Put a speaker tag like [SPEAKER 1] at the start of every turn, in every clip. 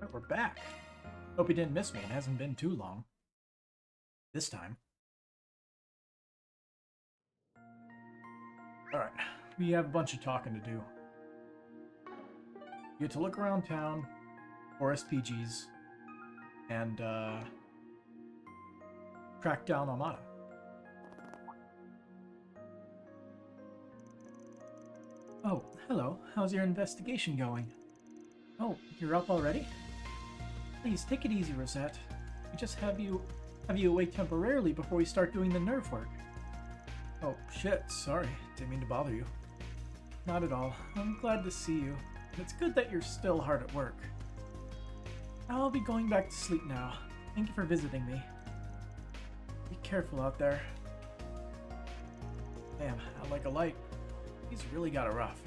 [SPEAKER 1] Right, we're back. Hope you didn't miss me. It hasn't been too long. This time. Alright, we have a bunch of talking to do. You get to look around town for SPGs and track down Amada. Oh, hello. How's your investigation going? Oh, you're up already? Please, take it easy, Rosette. We just have you awake temporarily before we start doing the nerve work. Oh, shit, sorry. Didn't mean to bother you. Not at all. I'm glad to see you. It's good that you're still hard at work. I'll be going back to sleep now. Thank you for visiting me. Be careful out there. Damn, I like a light. He's really got it rough.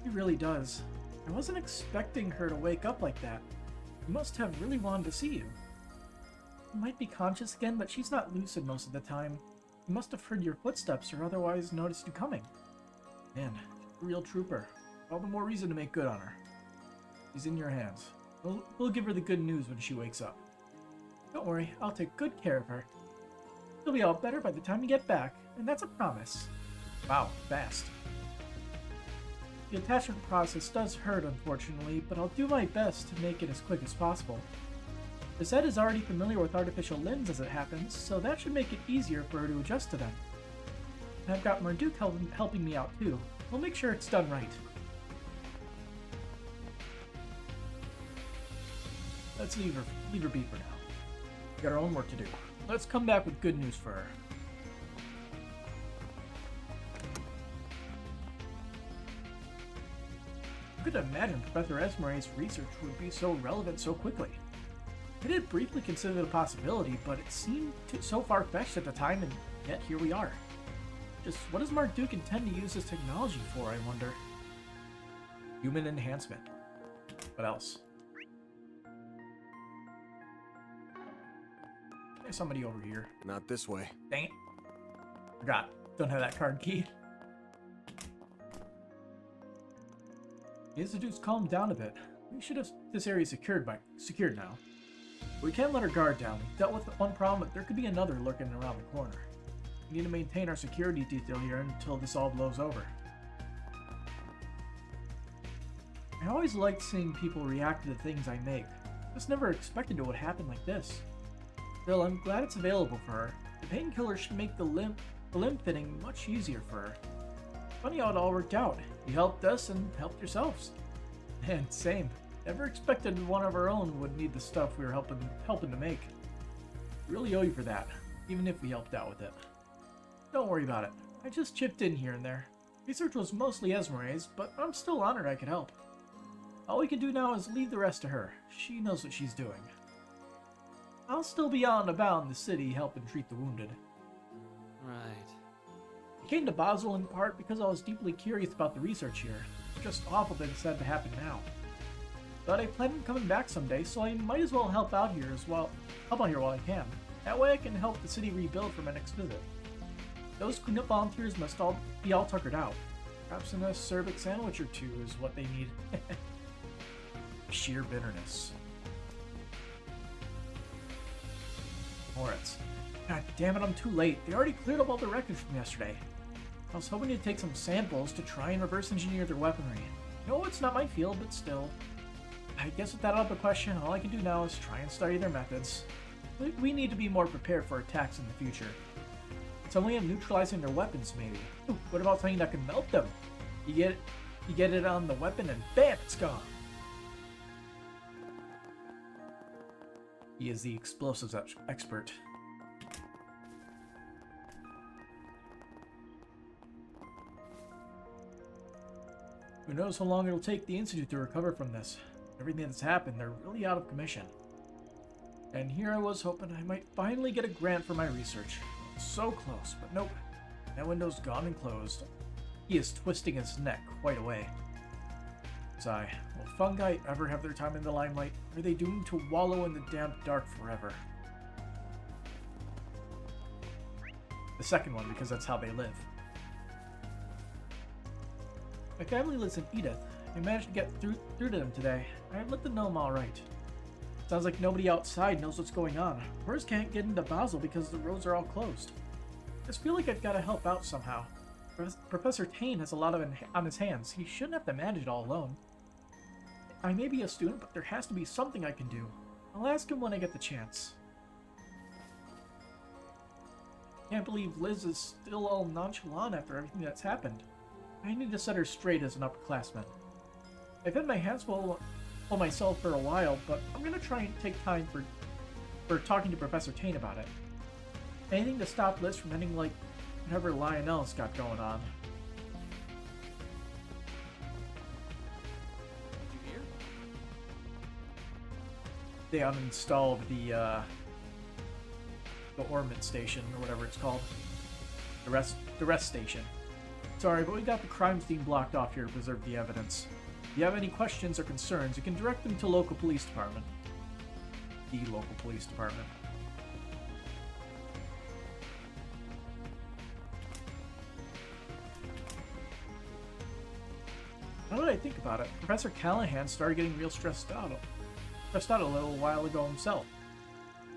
[SPEAKER 1] He really does. I wasn't expecting her to wake up like that. You must have really wanted to see you. You might be conscious again, but she's not lucid most of the time. You must have heard your footsteps or otherwise noticed you coming. Man, real trooper. All the more reason to make good on her. She's in your hands. We'll give her the good news when she wakes up. Don't worry, I'll take good care of her. She'll be all better by the time you get back, and that's a promise. Wow, fast. The attachment process does hurt, unfortunately, but I'll do my best to make it as quick as possible. Rosette is already familiar with artificial limbs as it happens, so that should make it easier for her to adjust to them. And I've got Marduk helping me out too. We'll make sure it's done right. Let's leave her be for now. We got our own work to do. Let's come back with good news for her. I couldn't imagine Professor Esmeralda's research would be so relevant so quickly. I did briefly consider the possibility, but it seemed so far-fetched at the time, and yet here we are. Just what does Marduk intend to use this technology for, I wonder? Human enhancement. What else? There's somebody over here.
[SPEAKER 2] Not this way.
[SPEAKER 1] Dang it. Forgot. Don't have that card key. The Institute's calmed down a bit. We should have this area secured now. We can't let our guard down. We've dealt with one problem, but there could be another lurking around the corner. We need to maintain our security detail here until this all blows over. I always liked seeing people react to the things I make. Just never expected it would happen like this. Still, I'm glad it's available for her. The painkiller should make the limb fitting much easier for her. Funny how it all worked out. You helped us and helped yourselves. And same. Never expected one of our own would need the stuff we were helping to make. Really owe you for that, even if we helped out with it. Don't worry about it. I just chipped in here and there. Research was mostly Esmeralda's, but I'm still honored I could help. All we can do now is leave the rest to her. She knows what she's doing. I'll still be out and about in the city helping treat the wounded.
[SPEAKER 3] Right.
[SPEAKER 1] I came to Basel in part because I was deeply curious about the research here. It's just awful that it's had to happen now. But I plan on coming back someday, so I might as well help out here while I can. That way I can help the city rebuild for my next visit. Those cleanup volunteers must be all tuckered out. Perhaps a Serbic sandwich or two is what they need. Sheer bitterness. Moritz. God damn it, I'm too late. They already cleared up all the wreckage from yesterday. I was hoping to take some samples to try and reverse engineer their weaponry. No, it's not my field, but still. I guess with that out of the question, all I can do now is try and study their methods. We need to be more prepared for attacks in the future. Some way of neutralizing their weapons, maybe. Ooh, what about something that can melt them? You get it on the weapon and bam, it's gone. He is the explosives expert. Who knows how long it'll take the Institute to recover from this. Everything that's happened, they're really out of commission. And here I was hoping I might finally get a grant for my research. So close, but nope. That window's gone and closed. He is twisting his neck quite a way. Sigh. Will fungi ever have their time in the limelight? Or are they doomed to wallow in the damp dark forever? The second one, because that's how they live. My family lives in Edith. I managed to get through to them today. I let them know I'm alright. Sounds like nobody outside knows what's going on. Tourists can't get into Basel because the roads are all closed. I just feel like I've got to help out somehow. Professor Tane has a lot on his hands. He shouldn't have to manage it all alone. I may be a student, but there has to be something I can do. I'll ask him when I get the chance. Can't believe Liz is still all nonchalant after everything that's happened. I need to set her straight as an upperclassman. I've had my hands full myself for a while, but I'm gonna try and take time for talking to Professor Tane about it. Anything to stop Liz from ending like whatever Lionel's got going on.
[SPEAKER 3] Did you hear?
[SPEAKER 1] They uninstalled the Ormond station, or whatever it's called. The rest station. Sorry, but we got the crime scene blocked off here to preserve the evidence. If you have any questions or concerns, you can direct them to local police department. The local police department. Now that I think about it, Professor Callahan started getting real stressed out a little while ago himself.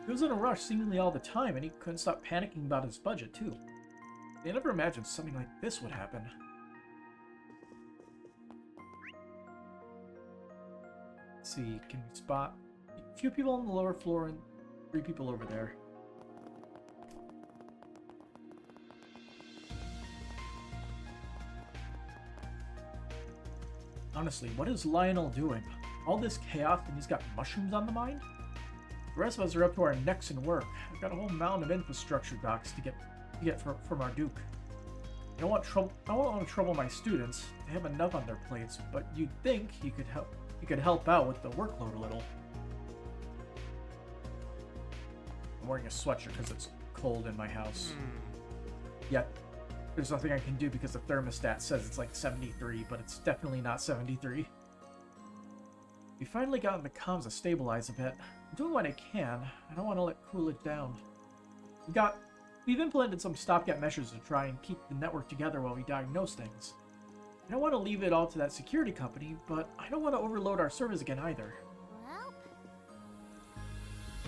[SPEAKER 1] He was in a rush seemingly all the time, and he couldn't stop panicking about his budget, too. I never imagined something like this would happen. Let's see, can we spot a few people on the lower floor and 3 people over there? Honestly, what is Lionel doing? All this chaos and he's got mushrooms on the mind? The rest of us are up to our necks in work. I've got a whole mountain of infrastructure docs to get from our Duke. I don't want to trouble my students. They have enough on their plates, but you'd think he could help out with the workload a little. I'm wearing a sweatshirt because it's cold in my house. Yet, there's nothing I can do because the thermostat says it's like 73, but it's definitely not 73. We finally got the comms to stabilize a bit. I'm doing what I can. I don't want to let cool it down. We've implemented some stopgap measures to try and keep the network together while we diagnose things. I don't want to leave it all to that security company, but I don't want to overload our servers again either.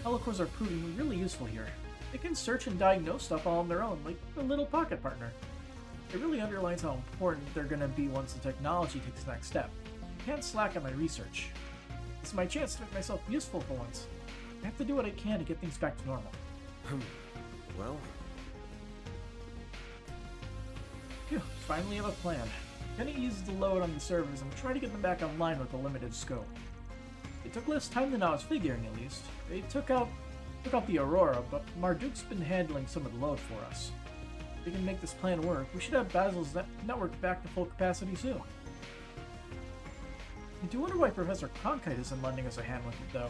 [SPEAKER 1] Helicores are proving really useful here. They can search and diagnose stuff all on their own, like a little pocket partner. It really underlines how important they're going to be once the technology takes the next step. I can't slack on my research. It's my chance to make myself useful for once. I have to do what I can to get things back to normal.
[SPEAKER 3] Well...
[SPEAKER 1] Phew, finally have a plan. Gonna ease the load on the servers and try to get them back online with a limited scope. It took less time than I was figuring, at least. They took out the Aurora, but Marduk's been handling some of the load for us. If we can make this plan work, we should have Basil's network back to full capacity soon. I do wonder why Professor Cronkite isn't lending us a hand with it, though.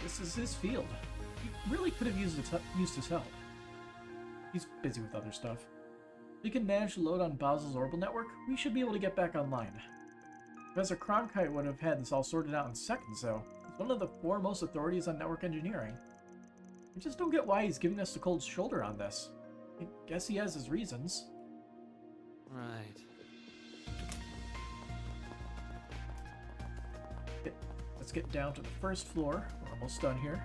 [SPEAKER 1] This is his field. He really could have used his help. He's busy with other stuff. If we can manage to load on Basil's orbital network, we should be able to get back online. Professor Cronkite would have had this all sorted out in seconds, though. He's one of the foremost authorities on network engineering. I just don't get why he's giving us the cold shoulder on this. I guess he has his reasons.
[SPEAKER 3] Right.
[SPEAKER 1] Let's get down to the first floor. We're almost done here.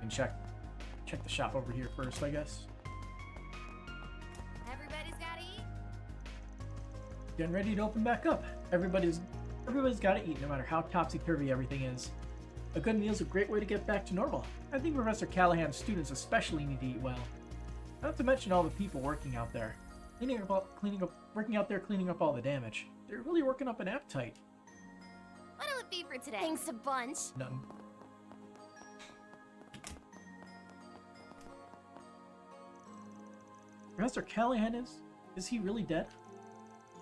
[SPEAKER 1] And check the shop over here first, I guess.
[SPEAKER 2] Everybody's gotta eat.
[SPEAKER 1] Getting ready to open back up. Everybody's gotta eat, no matter how topsy-turvy everything is. A good meal is a great way to get back to normal. I think Professor Callahan's students especially need to eat well. Not to mention all the people working out there. Cleaning up all the damage. They're really working up an appetite.
[SPEAKER 2] What'll it be for today? Thanks a bunch.
[SPEAKER 1] None. Professor Callahan is he really dead?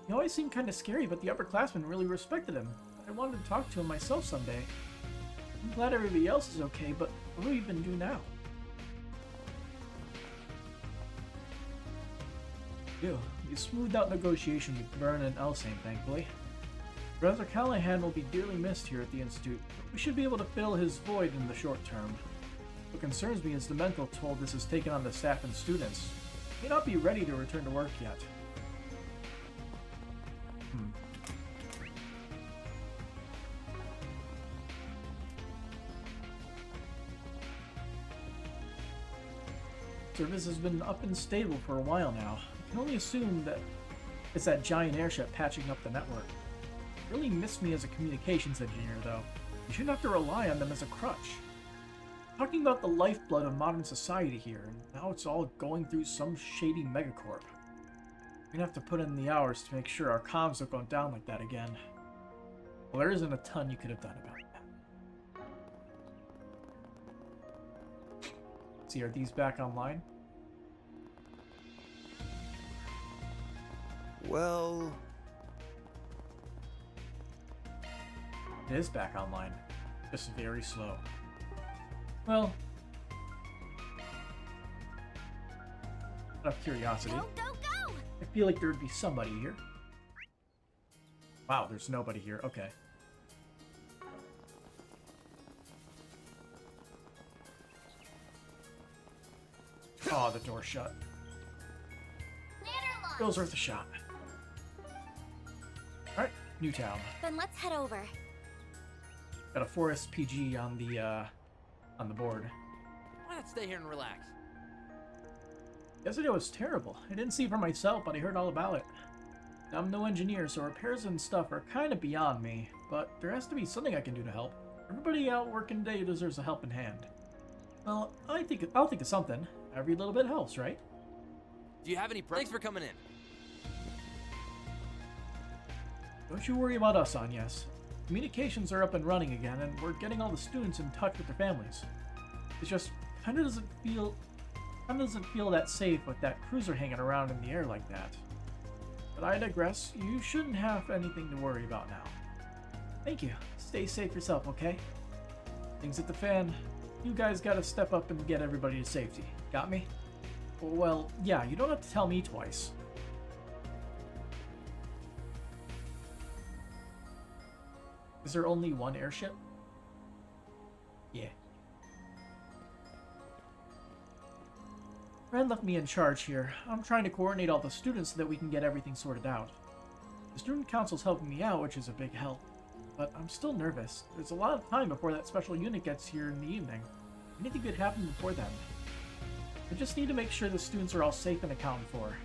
[SPEAKER 1] He always seemed kind of scary, but the upperclassmen really respected him. I wanted to talk to him myself someday. I'm glad everybody else is okay, but what do we even do now? Ew, we smoothed out negotiations with Vern and Elsane, thankfully. Professor Callahan will be dearly missed here at the Institute, but we should be able to fill his void in the short term. What concerns me is the mental toll this has taken on the staff and students. May not be ready to return to work yet. Service has been up and stable for a while now. I can only assume that it's that giant airship patching up the network. Really miss me as a communications engineer, though. You shouldn't have to rely on them as a crutch. Talking about the lifeblood of modern society here, and now it's all going through some shady megacorp. We're gonna have to put in the hours to make sure our comms don't go down like that again. Well, there isn't a ton you could have done about that. See, are these back online?
[SPEAKER 3] Well...
[SPEAKER 1] It is back online. Just very slow. Well... out of curiosity,
[SPEAKER 2] Go, go, go!
[SPEAKER 1] I feel like there would be somebody here. Wow, there's nobody here. Okay. Oh, the door's shut.
[SPEAKER 2] Later,
[SPEAKER 1] Feels worth a shot. Alright, Newtown.
[SPEAKER 2] Then let's head over.
[SPEAKER 1] Got a Forest PG on the board.
[SPEAKER 3] Why not stay here and relax?
[SPEAKER 1] Yesterday was terrible. I didn't see for myself, but I heard all about it. I'm no engineer, so repairs and stuff are kind of beyond me, but there has to be something I can do to help. Everybody out working today deserves a helping hand. Well, I'll think of something. Every little bit helps, right?
[SPEAKER 3] Do you have any Thanks for coming in.
[SPEAKER 1] Don't you worry about us, Agnes. Communications are up and running again, and we're getting all the students in touch with their families. It's just kind of doesn't feel that safe with that cruiser hanging around in the air like that. But I digress. You shouldn't have anything to worry about now. Thank you. Stay safe yourself, okay? Things at the fan. You guys gotta step up and get everybody to safety. Got me? Well, yeah, you don't have to tell me twice. Is there only one airship? Yeah. Ren left me in charge here. I'm trying to coordinate all the students so that we can get everything sorted out. The student council's helping me out, which is a big help. But I'm still nervous. There's a lot of time before that special unit gets here in the evening. Anything could happen before then. I just need to make sure the students are all safe and accounted for. I'm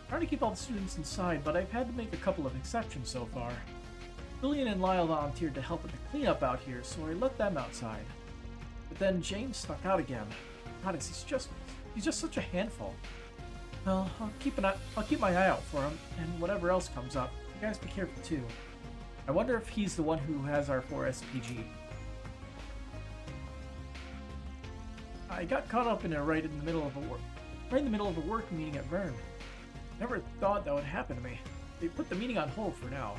[SPEAKER 1] trying to keep all the students inside, but I've had to make a couple of exceptions so far. Lillian and Lyle volunteered to help with the cleanup out here, so I let them outside. But then James snuck out again. God, he's just such a handful. Well, I'll keep my eye out for him, and whatever else comes up, you guys be careful too. I wonder if he's the one who has our 4SPG. I got caught up in it right in the middle of a work meeting at Vern. Never thought that would happen to me. They put the meeting on hold for now.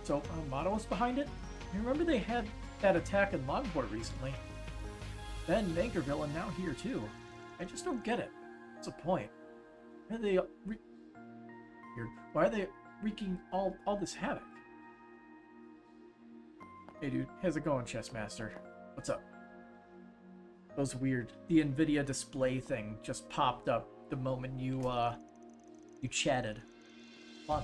[SPEAKER 1] So, Motto was behind it? I remember they had that attack in Lockport recently. Then Vankerville, and now here too. I just don't get it. What's the point? Why are they wreaking all this havoc? Hey dude, how's it going, Chessmaster? What's up? Those weird. The NVIDIA display thing just popped up the moment you chatted. Fun.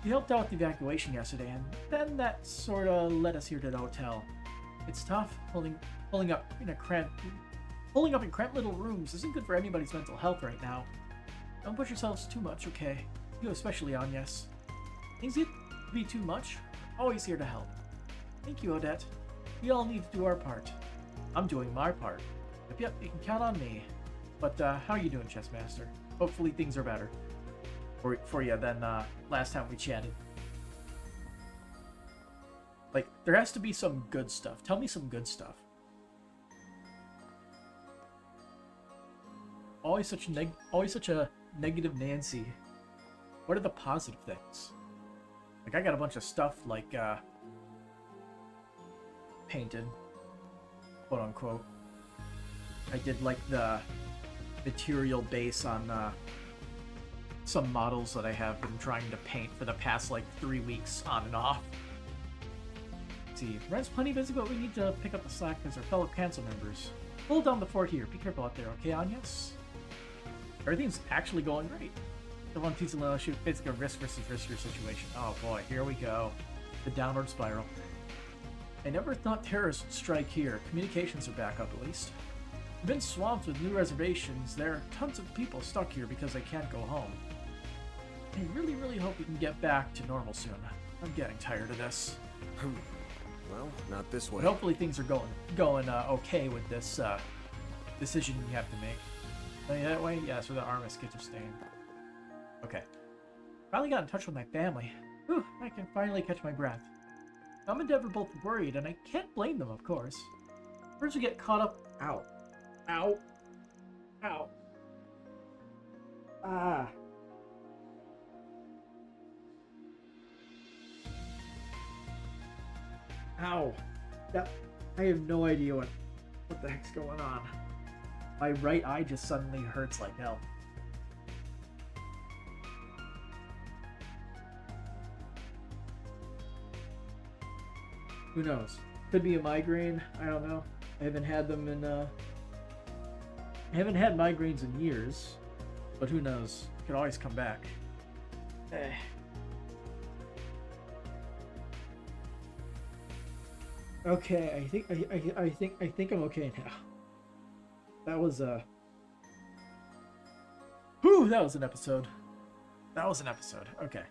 [SPEAKER 1] You helped out with the evacuation yesterday, and then that sorta led us here to the hotel. It's tough. Pulling up in cramped little rooms isn't good for anybody's mental health right now. Don't push yourselves too much, okay? You especially, Agnes. Things get to be too much. Always here to help. Thank you, Odette. We all need to do our part. I'm doing my part. Yep, you can count on me. But how are you doing, Chessmaster? Hopefully things are better for you than last time we chatted. Like, there has to be some good stuff. Tell me some good stuff. Always such a negative Nancy. What are the positive things? Like, I got a bunch of stuff like painted, quote unquote. I did like the material base on some models that I have been trying to paint for the past like 3 weeks on and off. Let's see, Ren's plenty busy, but we need to pick up the slack as our fellow council members. Hold down the fort here. Be careful out there, okay, Anyas? Everything's actually going great. The one piece of little shoot, it's like a risk versus risker situation. Oh boy, here we go. The downward spiral. I never thought terrorists would strike here. Communications are back up at least. We've been swamped with new reservations. There are tons of people stuck here because they can't go home. I really, really hope we can get back to normal soon. I'm getting tired of this.
[SPEAKER 4] Well, not this way.
[SPEAKER 1] But hopefully things are going okay with this decision you have to make. Oh, yeah, that way? Yeah, so the armistice are staying. Okay. Finally got in touch with my family. Whew, I can finally catch my breath. Mom and Dad were both worried, and I can't blame them, of course. First we get caught up... Ow. Ow. Ow. Ah. Ow. That, I have no idea what the heck's going on. My right eye just suddenly hurts like hell. Who knows? Could be a migraine. I don't know. I haven't had them in I haven't had migraines in years, but who knows? Could always come back. Eh. Okay, I think I'm okay now. That was whew, that was an episode. That was an episode. Okay.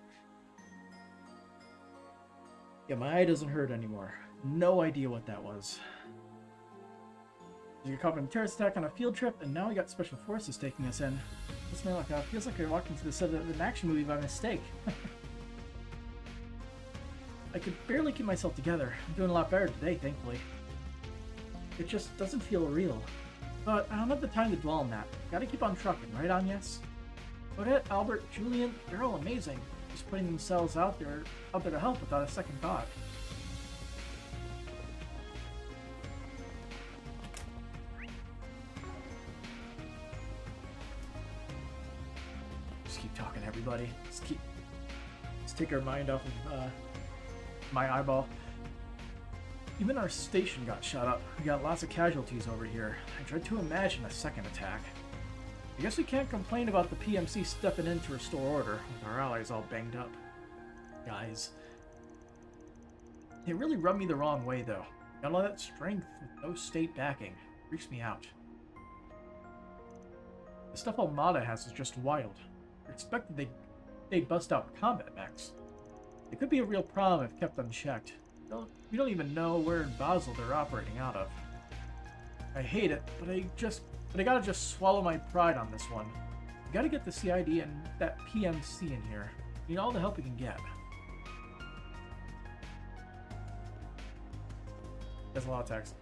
[SPEAKER 1] Yeah, my eye doesn't hurt anymore. No idea what that was. You got caught in a terrorist attack on a field trip, and now we got special forces taking us in. This man feels like I walked into the set of an action movie by mistake. I could barely keep myself together. I'm doing a lot better today, thankfully. It just doesn't feel real. But I don't have the time to dwell on that. Gotta keep on trucking, right, Anyas? Odette, Albert, Julian, they're all amazing. Just putting themselves out there to help without a second thought. Just keep talking to everybody. Let's take our mind off of my eyeball. Even our station got shot up. We got lots of casualties over here. I tried to imagine a second attack. I guess we can't complain about the PMC stepping in to restore order, with our allies all banged up. Guys. They really rubbed me the wrong way, though. Got all that strength with no state backing. Freaks me out. The stuff Armada has is just wild. I expected they'd bust out combat mechs. It could be a real problem if kept unchecked. We don't even know where in Basel they're operating out of. I hate it, but I gotta just swallow my pride on this one. We gotta get the CID and that PMC in here. We need all the help we can get. That's a lot of text.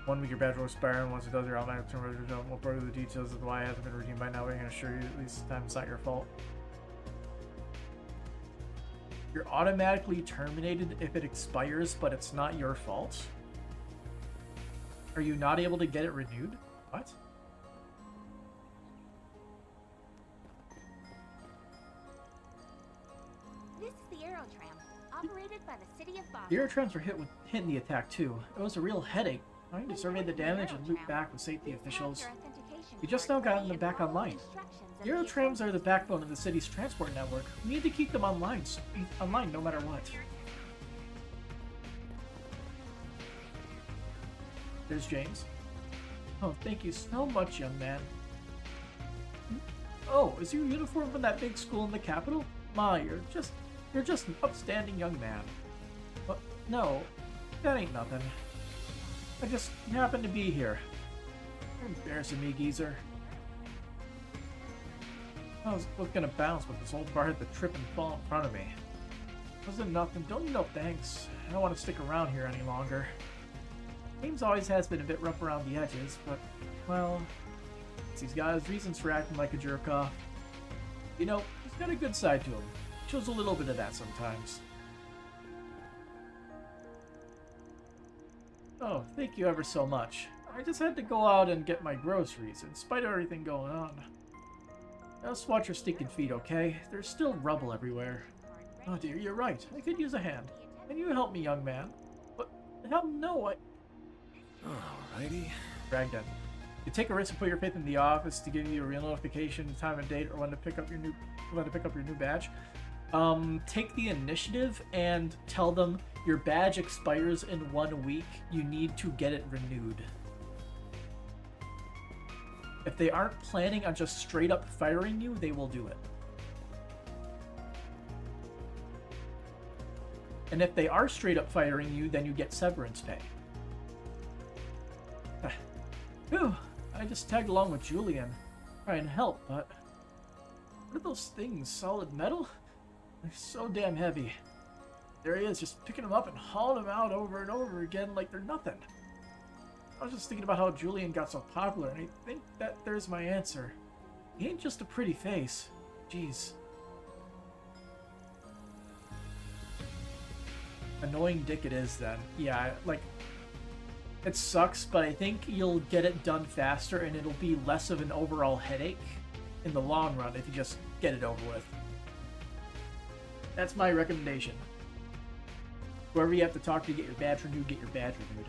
[SPEAKER 1] 1 week your badge will expire, and once it does, your automatic term will part of the details of why it hasn't been redeemed by now, but I can assure you at least this time it's not your fault. You're automatically terminated if it expires, but it's not your fault? Are you not able to get it renewed? What?
[SPEAKER 2] This is the Aerotram, operated by the city of Basel.
[SPEAKER 1] The Aerotrams were hit in the attack too. It was a real headache. Trying to survey the damage and loop back with safety officials. We just now gotten them back online. The Aerotrams are the backbone of the city's transport network. We need to keep them online no matter what. There's James. Oh, thank you so much, young man. Oh, is your uniform from that big school in the capital? My, you're just an upstanding young man. But no, that ain't nothing. I just happened to be here. You're embarrassing me, geezer. I was gonna bounce, but this old bar had to trip and fall in front of me. Wasn't nothing. Don't need no thanks. I don't want to stick around here any longer. James always has been a bit rough around the edges, but, well, he's got his reasons for acting like a jerk-off. You know, he's got a good side to him. Shows a little bit of that sometimes. Oh, thank you ever so much. I just had to go out and get my groceries, in spite of everything going on. Just watch your stinking feet, okay? There's still rubble everywhere. Oh dear, you're right. I could use a hand. Can you help me, young man? But hell no,
[SPEAKER 4] Alrighty.
[SPEAKER 1] dragged in. You take a risk and put your faith in the office to give you a real notification, time and date, or when to pick up your new badge. Take the initiative and tell them your badge expires in 1 week. You need to get it renewed. If they aren't planning on just straight up firing you, they will do it. And if they are straight up firing you, then you get severance pay. Whew, I just tagged along with Julian, trying to help, but what are those things? Solid metal? They're so damn heavy. There he is, just picking them up and hauling them out over and over again like they're nothing. I was just thinking about how Julian got so popular, and I think that there's my answer. He ain't just a pretty face. Jeez. Annoying dick it is then. Yeah, like, it sucks, but I think you'll get it done faster and it'll be less of an overall headache in the long run if you just get it over with. That's my recommendation. Whoever you have to talk to get your badge renewed, get your badge renewed.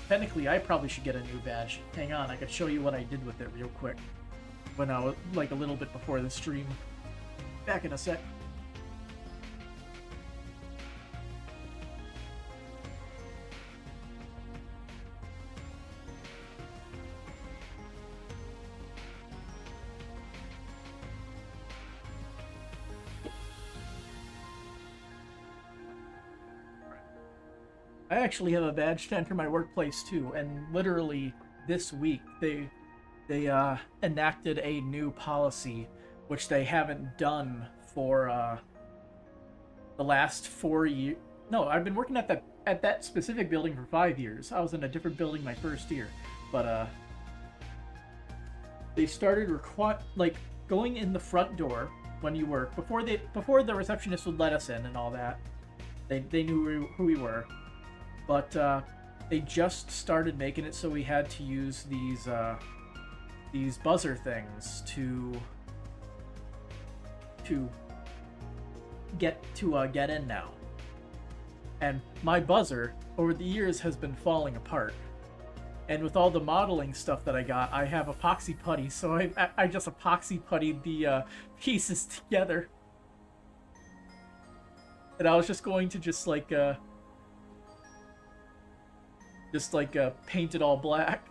[SPEAKER 1] Technically, I probably should get a new badge. Hang on, I could show you what I did with it real quick. When I was, like, a little bit before the stream. Back in a sec. I actually have a badge to enter my workplace too, and literally this week they enacted a new policy, which they haven't done for the last 4 years. No, I've been working at that specific building for 5 years. I was in a different building my first year, but they started going in the front door when you work before the receptionist would let us in and all that. They knew who we were. But they just started making it so we had to use these buzzer things to get in now. And my buzzer over the years has been falling apart. And with all the modeling stuff that I got, I have epoxy putty, so I just epoxy puttied the pieces together. And I was just going to paint it all black.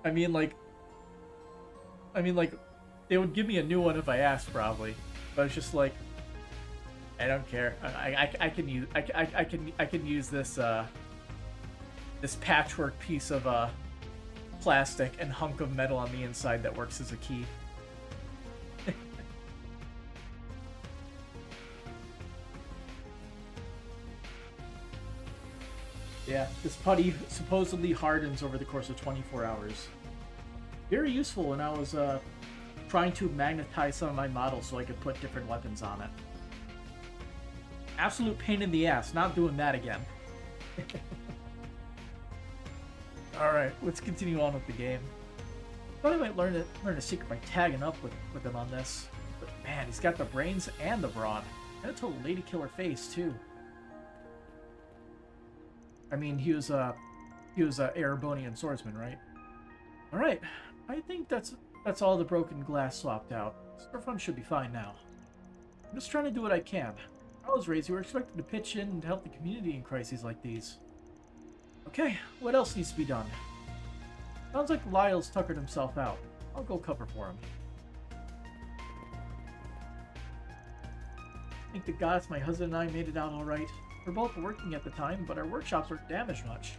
[SPEAKER 1] I mean, like, they would give me a new one if I asked, probably. But it's just like, I don't care. I can use this this patchwork piece of plastic and hunk of metal on the inside that works as a key. Yeah, this putty supposedly hardens over the course of 24 hours. Very useful when I was trying to magnetize some of my models so I could put different weapons on it. Absolute pain in the ass, not doing that again. Alright, let's continue on with the game. Thought I might learn a secret by tagging up with him on this. But man, he's got the brains and the brawn. And a total lady killer face, too. I mean, he was a Erebonian swordsman, right? All right, I think that's all the broken glass swapped out. Storefront should be fine now. I'm just trying to do what I can. I was raised, you were expected to pitch in and help the community in crises like these. Okay, what else needs to be done? Sounds like Lyle's tuckered himself out. I'll go cover for him. Thank the gods my husband and I made it out all right. We're both working at the time, but our workshops weren't damaged much.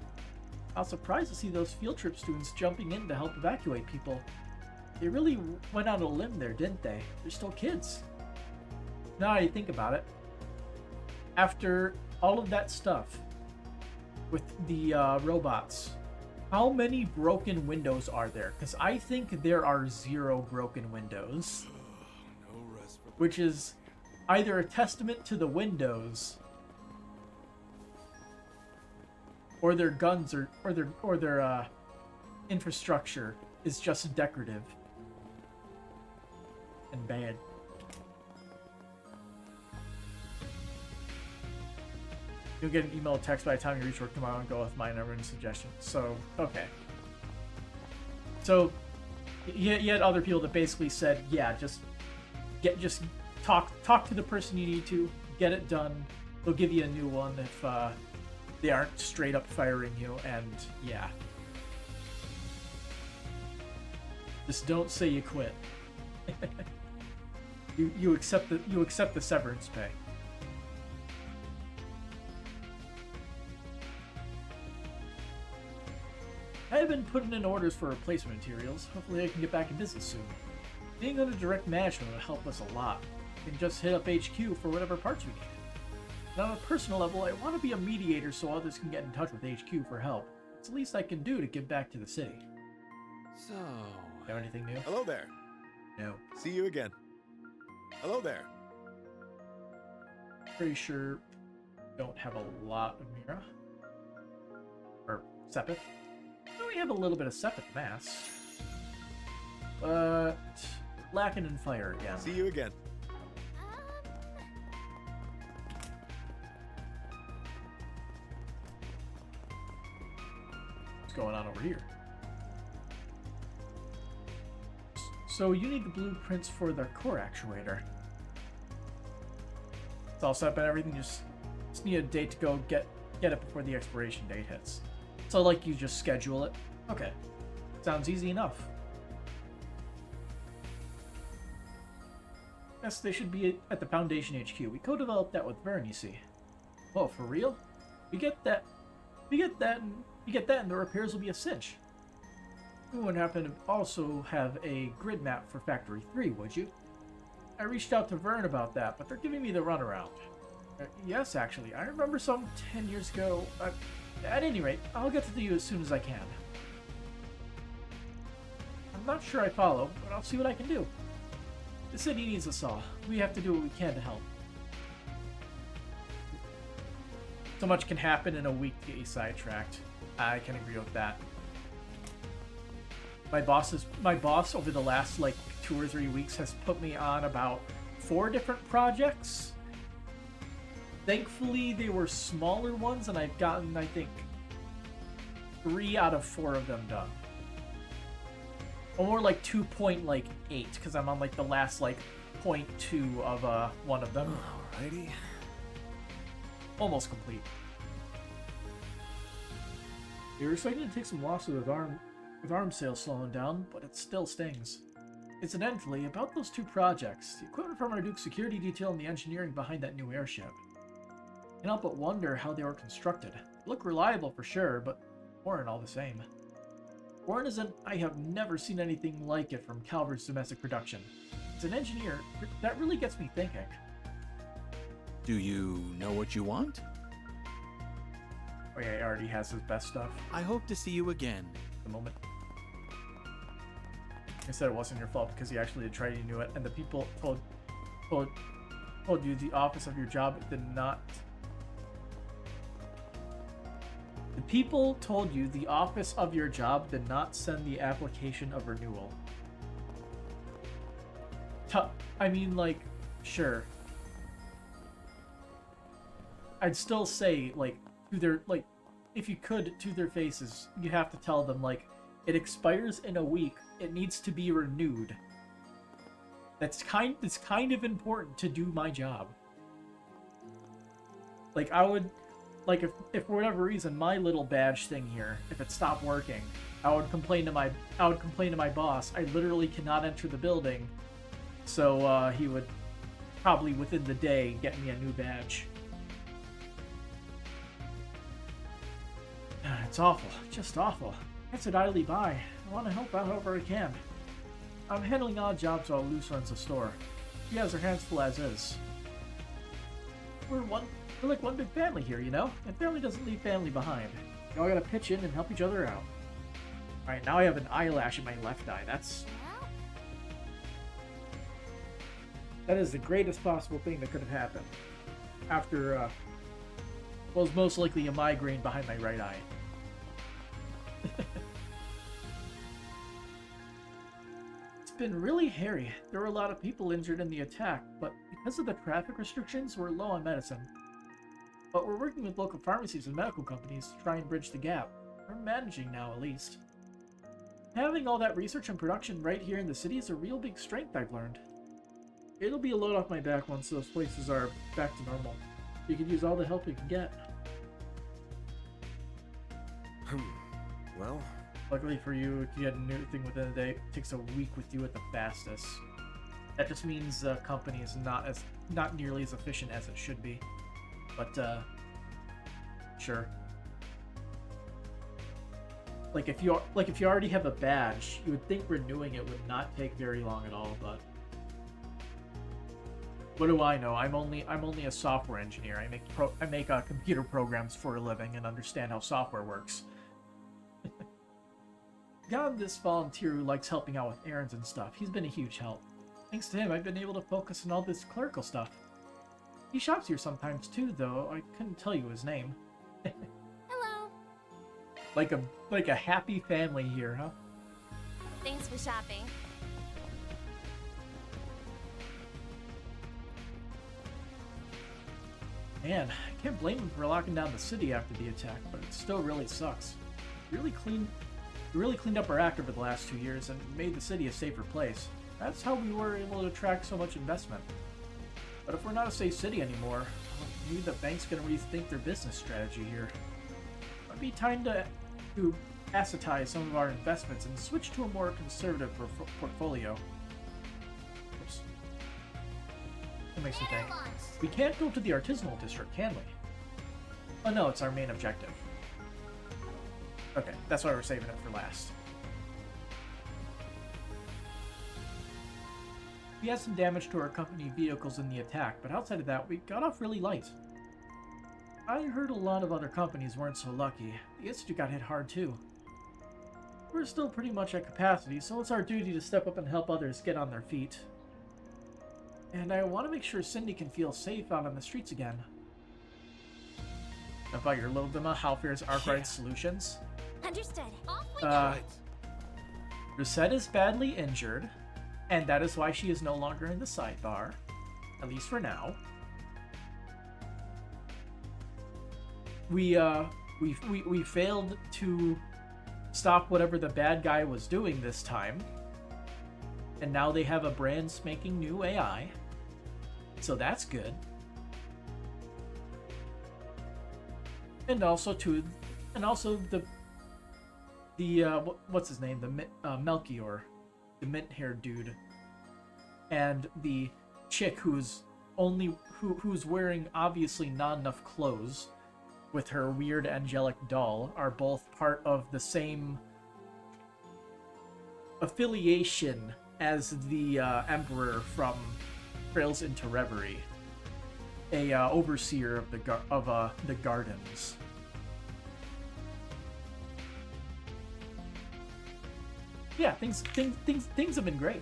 [SPEAKER 1] I was surprised to see those field trip students jumping in to help evacuate people. They really went out on a limb there, didn't they? They're still kids. Now I think about it. After all of that stuff with the robots, how many broken windows are there? Because I think there are 0 broken windows. Which is either a testament to the windows, or their guns, or their infrastructure is just decorative and bad. You'll get an email or text by the time you reach work tomorrow and go with my number and suggestions. So, okay. So, you had other people that basically said, yeah, just talk to the person you need to, get it done. They'll give you a new one if they aren't straight up firing you, and yeah. Just don't say you quit. you accept the severance pay. I have been putting in orders for replacement materials. Hopefully I can get back in business soon. Being under direct management will help us a lot. We can just hit up HQ for whatever parts we need. And on a personal level, I want to be a mediator so others can get in touch with HQ for help. It's the least I can do to give back to the city.
[SPEAKER 5] So...
[SPEAKER 1] Have anything new?
[SPEAKER 5] Hello there.
[SPEAKER 1] No.
[SPEAKER 5] See you again. Hello there.
[SPEAKER 1] Pretty sure don't have a lot of Mira. Or Sepith. We have a little bit of Sepith mass. But lacking in fire again.
[SPEAKER 5] See you again.
[SPEAKER 1] What's going on over here? So you need the blueprints for the core actuator. It's all set up and everything, just need a date to go get it before the expiration date hits. So like you just schedule it. Okay. Sounds easy enough. Yes, they should be at the Foundation HQ. We co-developed that with Vern, you see. Oh, for real? We get that and the repairs will be a cinch. You wouldn't happen to also have a grid map for Factory 3, would you? I reached out to Vern about that, but they're giving me the runaround. Yes, actually. I remember some 10 years ago. At any rate, I'll get to you as soon as I can. I'm not sure I follow, but I'll see what I can do. The city needs us all. We have to do what we can to help. So much can happen in a week to get you sidetracked. I can agree with that. My boss over the last like 2 or 3 weeks has put me on about 4 different projects. Thankfully, they were smaller ones, and I've gotten, I think, 3 out of 4 of them done. Or more like 2.8, because I'm on like the last like 0.2 of one of them.
[SPEAKER 4] Alrighty.
[SPEAKER 1] Almost complete. We were expecting to take some losses with arms sales slowing down, but it still stings. Incidentally, about those 2 projects, the equipment from our Duke security detail and the engineering behind that new airship. Can't help but wonder how they were constructed. They look reliable for sure, but foreign all the same. Foreign isn't, I have never seen anything like it from Calvert's domestic production. As an engineer, that really gets me thinking.
[SPEAKER 6] Do you know what you want?
[SPEAKER 1] Oh yeah, he already has his best stuff
[SPEAKER 6] I hope to see you again.
[SPEAKER 1] at the moment. I said it wasn't your fault because you actually did try to do it, and the people told you the office of your job did not. The people told you the office of your job did not send the application of renewal. I mean, like, sure. I'd still say, like, to their, like, if you could, to their faces, you have to tell them, like, it expires in a week. It needs to be renewed. It's kind of important to do my job. Like, I would, like, if for whatever reason my little badge thing here, if it stopped working, I would complain to my boss. I literally cannot enter the building, so he would probably within the day get me a new badge. It's awful, just awful. Gets it idly by. I want to help out however I can. I'm handling odd jobs while Luce runs the store. She has her hands full as is. We're like one big family here, you know? And family doesn't leave family behind. You all gotta pitch in and help each other out. Alright, now I have an eyelash in my left eye. That is the greatest possible thing that could have happened. After, well, it's most likely a migraine behind my right eye. It's been really hairy. There were a lot of people injured in the attack, but because of the traffic restrictions, we're low on medicine. But we're working with local pharmacies and medical companies to try and bridge the gap. We're managing now, at least. Having all that research and production right here in the city is a real big strength I've learned. It'll be a load off my back once those places are back to normal. You can use all the help you can get.
[SPEAKER 4] Well,
[SPEAKER 1] Luckily for you, if you get a new thing within a day, it takes a week with you at the fastest. That just means the company is not nearly as efficient as it should be. But sure. Like if you already have a badge, you would think renewing it would not take very long at all, but what do I know? I'm only a software engineer. I make computer programs for a living and understand how software works. Got this volunteer who likes helping out with errands and stuff. He's been a huge help. Thanks to him, I've been able to focus on all this clerical stuff. He shops here sometimes too, though. I couldn't tell you his name.
[SPEAKER 2] Hello.
[SPEAKER 1] Like a happy family here, huh?
[SPEAKER 2] Thanks for shopping.
[SPEAKER 1] Man, I can't blame him for locking down the city after the attack, but it still really sucks. We really cleaned up our act over the last 2 years and made the city a safer place. That's how we were able to attract so much investment. But if we're not a safe city anymore, well, maybe the bank's gonna rethink their business strategy here. Might be time to asset some of our investments and switch to a more conservative portfolio. Oops. That makes me think. We can't go to the artisanal district, can we? Oh no, it's our main objective. Okay, that's why we're saving it for last. We had some damage to our company vehicles in the attack, but outside of that, we got off really light. I heard a lot of other companies weren't so lucky. The Institute got hit hard too. We're still pretty much at capacity, so it's our duty to step up and help others get on their feet. And I want to make sure Cindy can feel safe out on the streets again. About your little Dima, Halfair's Arkwright Solutions.
[SPEAKER 2] Understood. Off we go.
[SPEAKER 1] Rosette is badly injured, and that is why she is no longer in the sidebar, at least for now. We failed to stop whatever the bad guy was doing this time, and now they have a brand spanking new AI, so that's good. And also what's his name? The Melchior, the mint-haired dude, and the chick who's wearing obviously not enough clothes with her weird angelic doll are both part of the same affiliation as the Emperor from Trails into Reverie, a overseer of the gardens. Yeah, things have been great.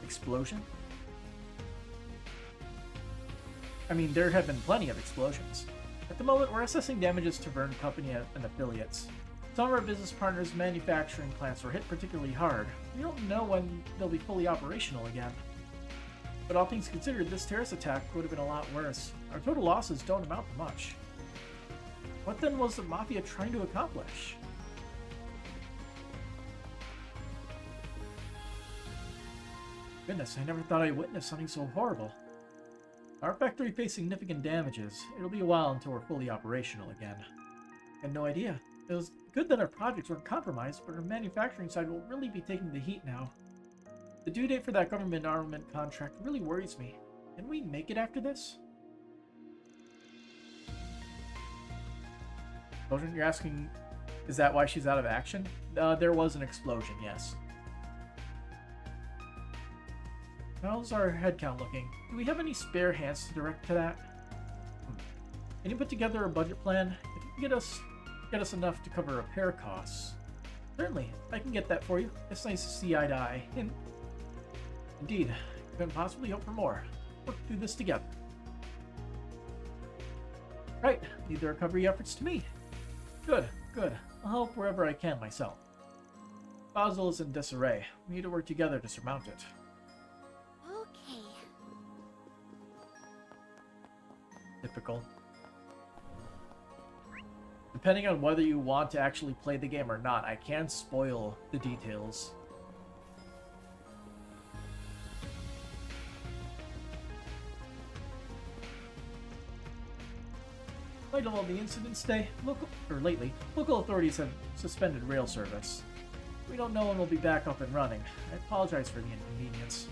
[SPEAKER 1] Explosion? I mean, there have been plenty of explosions. At the moment, we're assessing damages to Verne Company and affiliates. Some of our business partners' manufacturing plants were hit particularly hard. We don't know when they'll be fully operational again. But all things considered, this terrorist attack would have been a lot worse. Our total losses don't amount to much. What then was the Mafia trying to accomplish? Goodness, I never thought I'd witness something so horrible. Our factory faced significant damages. It'll be a while until we're fully operational again. I had no idea. It was good that our projects weren't compromised, but our manufacturing side will really be taking the heat now. The due date for that government armament contract really worries me. Can we make it after this? Explosion? You're asking, is that why she's out of action? There was an explosion, yes. How's our headcount looking? Do we have any spare hands to direct to that? Can you put together a budget plan? If you can get us enough to cover repair costs. Certainly, I can get that for you. It's nice to see eye to eye. Indeed, couldn't possibly hope for more. We'll do this together. Right, leave the recovery efforts to me. Good, good. I'll help wherever I can myself. Basel is in disarray. We need to work together to surmount it.
[SPEAKER 2] Okay.
[SPEAKER 1] Typical. Depending on whether you want to actually play the game or not, I can spoil the details. Light of all the incidents lately, local authorities have suspended rail service. We don't know when we'll be back up and running. I apologize for the inconvenience.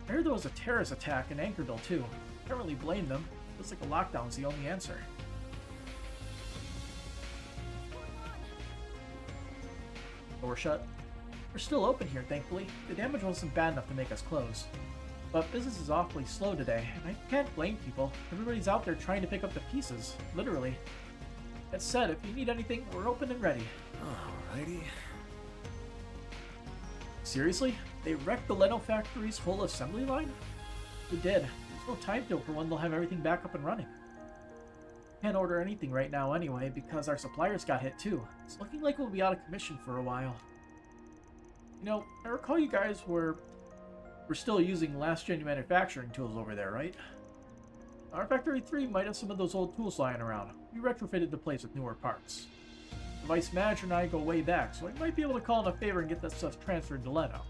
[SPEAKER 1] I heard there was a terrorist attack in Anchorville too. Can't really blame them. Looks like a lockdown's the only answer. Door shut. We're still open here, thankfully. The damage wasn't bad enough to make us close. But business is awfully slow today, and I can't blame people. Everybody's out there trying to pick up the pieces, literally. That said, if you need anything, we're open and ready.
[SPEAKER 4] Alrighty.
[SPEAKER 1] Seriously? They wrecked the Leno factory's whole assembly line? They did. There's no timetable for when they'll have everything back up and running. Can't order anything right now anyway, because our suppliers got hit too. It's looking like we'll be out of commission for a while. You know, I recall you guys were still using last-gen manufacturing tools over there, right? Our Factory 3 might have some of those old tools lying around. We retrofitted the place with newer parts. The vice manager and I go way back, so I might be able to call in a favor and get that stuff transferred to Leno.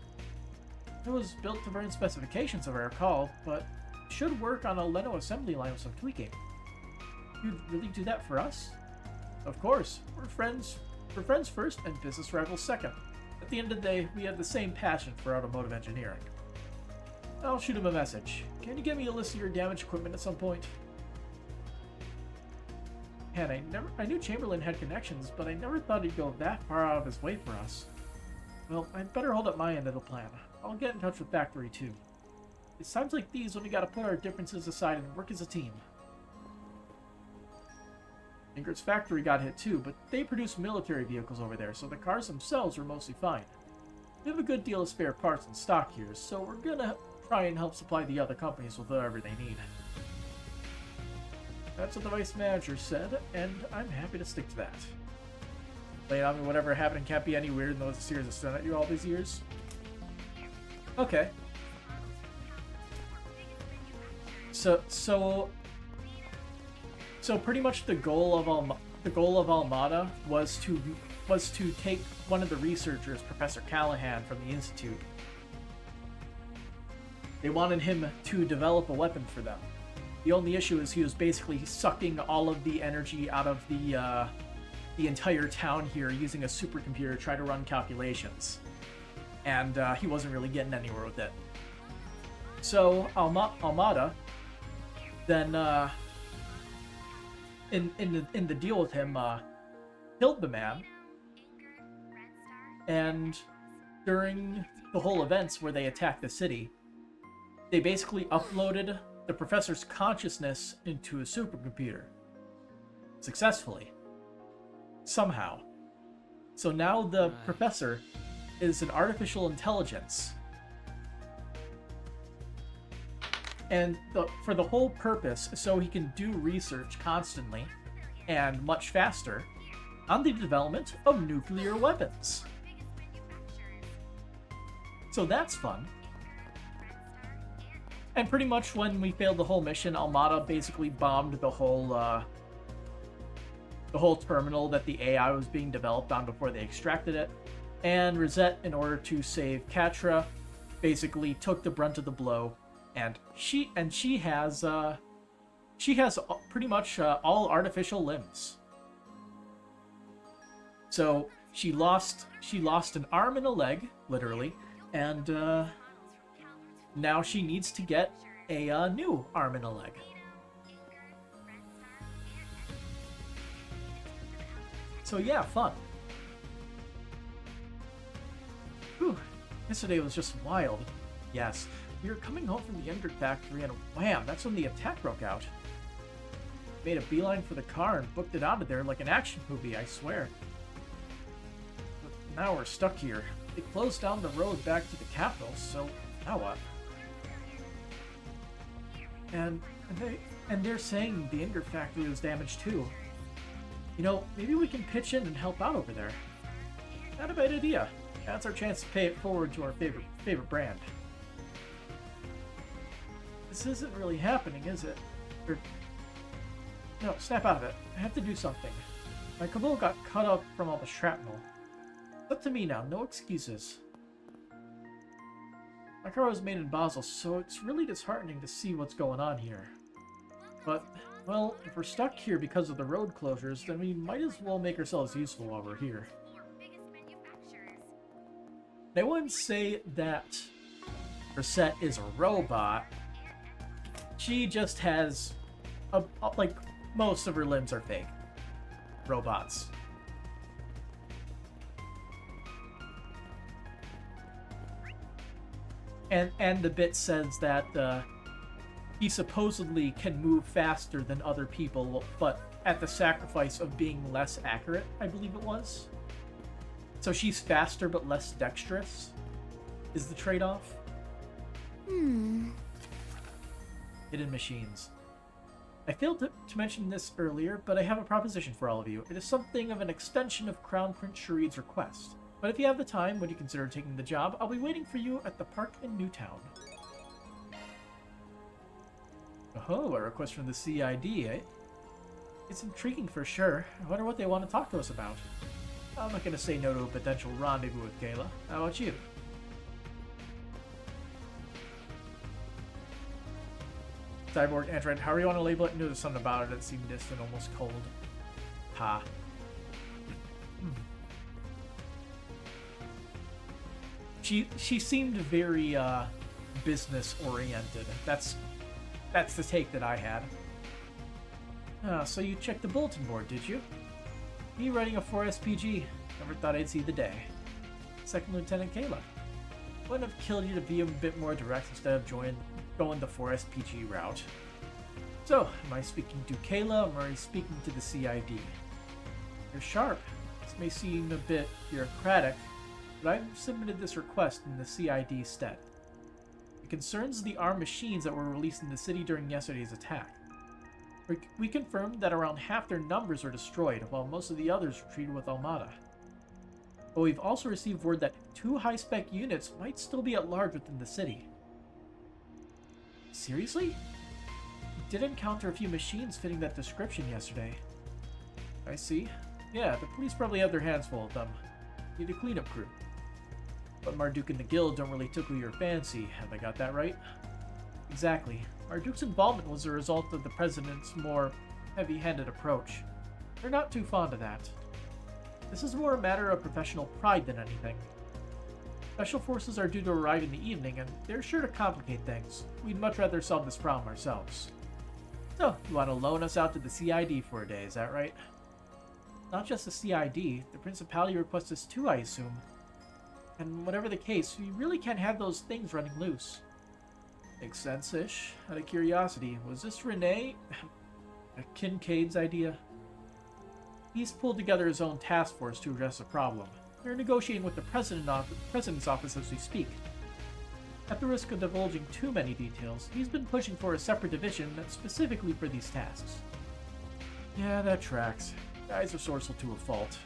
[SPEAKER 1] It was built to varying specifications, if I recall, but it should work on a Leno assembly line with some tweaking. You'd really do that for us? Of course. We're friends first and business rivals second. At the end of the day, we have the same passion for automotive engineering. I'll shoot him a message. Can you get me a list of your damaged equipment at some point? Man, I knew Chamberlain had connections, but I never thought he'd go that far out of his way for us. Well, I'd better hold up my end of the plan. I'll get in touch with Factory 2. It's times like these when we gotta put our differences aside and work as a team. Ingrid's factory got hit too, but they produce military vehicles over there, so the cars themselves were mostly fine. We have a good deal of spare parts in stock here, so we're gonna try and help supply the other companies with whatever they need. That's what the vice manager said, and I'm happy to stick to that. Lay it on me, whatever happened can't be any weirder than the series has done at you all these years. Okay. So pretty much the goal of Almada was to take one of the researchers, Professor Callahan from the Institute. They wanted him to develop a weapon for them. The only issue is he was basically sucking all of the energy out of the entire town here using a supercomputer to try to run calculations. And he wasn't really getting anywhere with it. So Almada then in the deal with him killed the man, and during the whole events where they attacked the city, they basically uploaded the professor's consciousness into a supercomputer successfully somehow. So now the professor is an artificial intelligence, and for the whole purpose, so he can do research constantly and much faster on the development of nuclear weapons. So that's fun. And pretty much when we failed the whole mission, Almada basically bombed the whole terminal that the AI was being developed on before they extracted it. And Rosette, in order to save Catra, basically took the brunt of the blow. And she has pretty much all artificial limbs. So she lost an arm and a leg, literally, and now she needs to get a new arm and a leg. So yeah, fun. Whew. Yesterday was just wild. Yes, we were coming home from the Engert factory and wham, that's when the attack broke out. Made a beeline for the car and booked it out of there like an action movie, I swear. But now we're stuck here. They closed down the road back to the capital, so now what? And they're saying the Engert factory was damaged too. You know, maybe we can pitch in and help out over there. Not a bad idea. That's our chance to pay it forward to our favorite brand. This isn't really happening, is it? No, snap out of it. I have to do something. My Kabul got cut up from all the shrapnel. It's up to me now, no excuses. My car was made in Basel, so it's really disheartening to see what's going on here. But, well, if we're stuck here because of the road closures, then we might as well make ourselves useful while we're here. I wouldn't say that Rosette is a robot. She just has, like, most of her limbs are fake. Robots. And the bit says that he supposedly can move faster than other people, but at the sacrifice of being less accurate, I believe it was. So she's faster but less dexterous, is the trade-off. Hidden machines. I failed to mention this earlier, but I have a proposition for all of you. It is something of an extension of Crown Prince Sharid's request. But if you have the time, would you consider taking the job? I'll be waiting for you at the park in Newtown. Oh, a request from the CID, eh? It's intriguing for sure. I wonder what they want to talk to us about. I'm not going to say no to a potential rendezvous with Kayla. How about you? Cyborg Android, however you want to label it, knew there's something about it that seemed distant, almost cold. Ha. She seemed very business oriented. That's the take that I had. So you checked the bulletin board, did you? Me running a 4SPG. Never thought I'd see the day. Second Lieutenant Kayla. Wouldn't have killed you to be a bit more direct instead of going the 4SPG route. So, am I speaking to Kayla or am I speaking to the CID? You're sharp. This may seem a bit bureaucratic, but I've submitted this request in the CID's stead. It concerns the armed machines that were released in the city during yesterday's attack. We confirmed that around half their numbers are destroyed, while most of the others retreated with Almada. But we've also received word that 2 high-spec units might still be at large within the city. Seriously? We did encounter a few machines fitting that description yesterday. I see. Yeah, the police probably have their hands full of them. Need a cleanup crew. But Marduk and the Guild don't really tickle your fancy, have I got that right? Exactly. Marduk's involvement was a result of the President's more heavy-handed approach. They're not too fond of that. This is more a matter of professional pride than anything. Special forces are due to arrive in the evening, and they're sure to complicate things. We'd much rather solve this problem ourselves. So, you want to loan us out to the CID for a day, is that right? Not just the CID, the Principality requests us too, I assume. And whatever the case, we really can't have those things running loose. Makes sense-ish. Out of curiosity, was this Renee... Kincaid's idea? He's pulled together his own task force to address the problem. They're negotiating with the President's office as we speak. At the risk of divulging too many details, he's been pushing for a separate division that's specifically for these tasks. Yeah, that tracks. Guys are resourceful to a fault.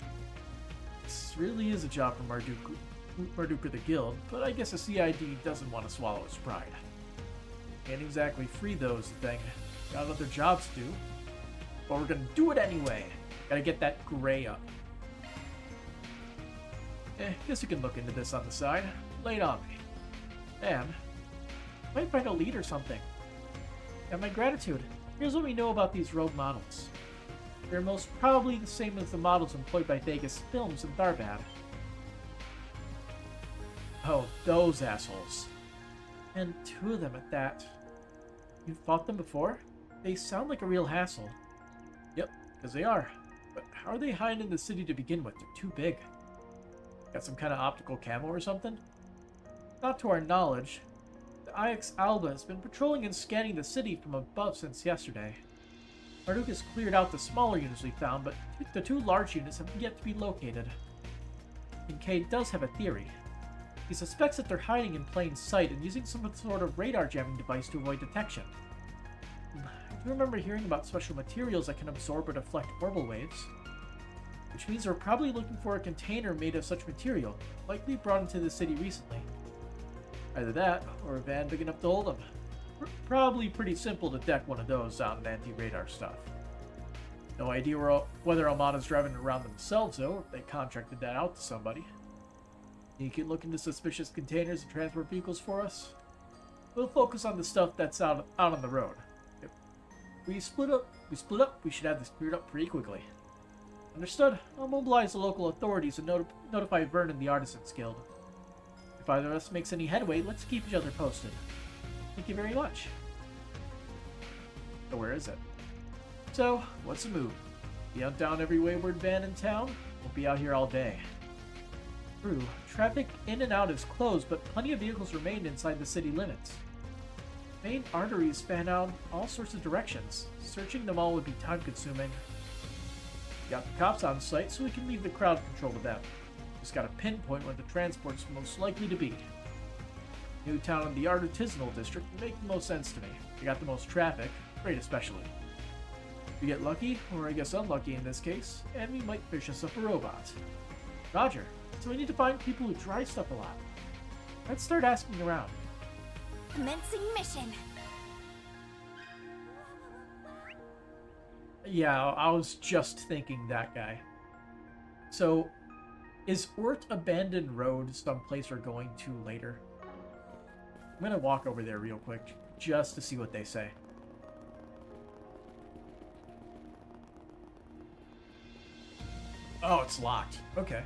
[SPEAKER 1] This really is a job for Marduk or the Guild, but I guess the CID doesn't want to swallow his pride. Can't exactly free those thing. Got other jobs to do. But we're gonna do it anyway. Gotta get that gray up. Guess we can look into this on the side. Lay it on me. And might find a lead or something. And my gratitude. Here's what we know about these rogue models. They're most probably the same as the models employed by Vegas Films in Tharbad. Oh, those assholes. And 2 of them at that. You've fought them before? They sound like a real hassle. Yep, because they are. But how are they hiding in the city to begin with? They're too big. Got some kind of optical camo or something? Not to our knowledge. The IX Alba has been patrolling and scanning the city from above since yesterday. Marduk has cleared out the smaller units we found, but the 2 large units have yet to be located. Kincaid does have a theory. He suspects that they're hiding in plain sight and using some sort of radar jamming device to avoid detection. I do remember hearing about special materials that can absorb or deflect orbital waves, which means they're probably looking for a container made of such material, likely brought into the city recently. Either that, or a van big enough to hold them. Probably pretty simple to deck one of those out in anti-radar stuff. No idea whether Almana's driving around themselves, though, or if they contracted that out to somebody. You can look into suspicious containers and transport vehicles for us. We'll focus on the stuff that's out on the road. If we split up, we should have this cleared up pretty quickly. Understood? I'll mobilize the local authorities and notify Vernon the Artisans Guild. If either of us makes any headway, let's keep each other posted. Thank you very much. So where is it? So, what's the move? Be out down every wayward van in town? We'll be out here all day. True, traffic in and out is closed, but plenty of vehicles remain inside the city limits. Main arteries span out all sorts of directions. Searching them all would be time-consuming. Got the cops on site, so we can leave the crowd control to them. Just gotta pinpoint where the transport's most likely to be. Newtown and the artisanal district make the most sense to me. They got the most traffic, freight especially. We get lucky, or I guess unlucky in this case, and we might fish us up a robot. Roger. So we need to find people who drive stuff a lot. Let's start asking around.
[SPEAKER 2] Commencing mission.
[SPEAKER 1] Yeah, I was just thinking that guy. So, is Ort Abandoned Road someplace we're going to later? I'm gonna walk over there real quick, just to see what they say. Oh, it's locked. Okay.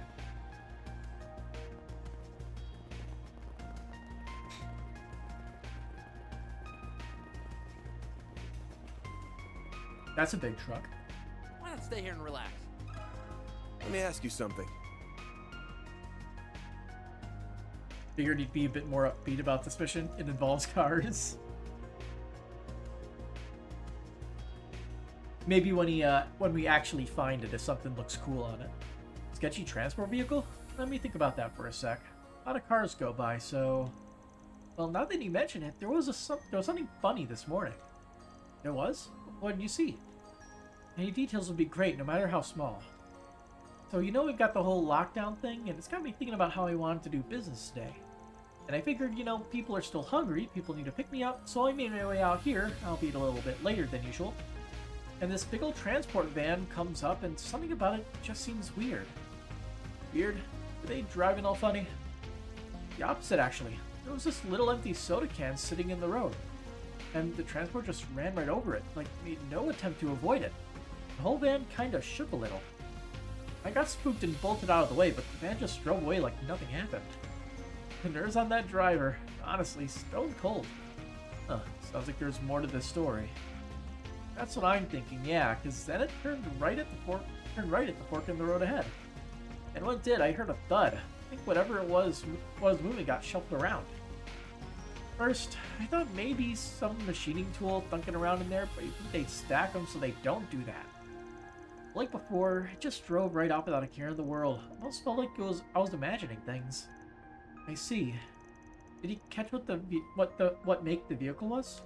[SPEAKER 1] That's a big truck.
[SPEAKER 3] Why not stay here and relax?
[SPEAKER 4] Let me ask you something.
[SPEAKER 1] Figured he'd be a bit more upbeat about this mission. It involves cars. Maybe when we actually find it, if something looks cool on it. Sketchy transport vehicle? Let me think about that for a sec. A lot of cars go by, so... Well, now that you mention it, there was something funny this morning. There was? What did you see? Any details would be great, no matter how small. So, you know, we've got the whole lockdown thing, and it's got me thinking about how I wanted to do business today. And I figured, you know, people are still hungry, people need to pick me up, so I made my way out here, albeit a little bit later than usual. And this big old transport van comes up, and something about it just seems weird. Weird? Were they driving all funny? The opposite, actually. There was this little empty soda can sitting in the road. And the transport just ran right over it, like made no attempt to avoid it. The whole van kinda shook a little. I got spooked and bolted out of the way, but the van just drove away like nothing happened. The nerves on that driver, honestly, stone cold. Huh, sounds like there's more to this story. That's what I'm thinking, yeah, because then it turned right at the fork in the road ahead. And when it did, I heard a thud. I think whatever it was moving got shuffled around. First, I thought maybe some machining tool thunking around in there, but you think they'd stack them so they don't do that. Like before, it just drove right off without a care in the world. Almost felt like I was imagining things. I see. Did he catch what make the vehicle was?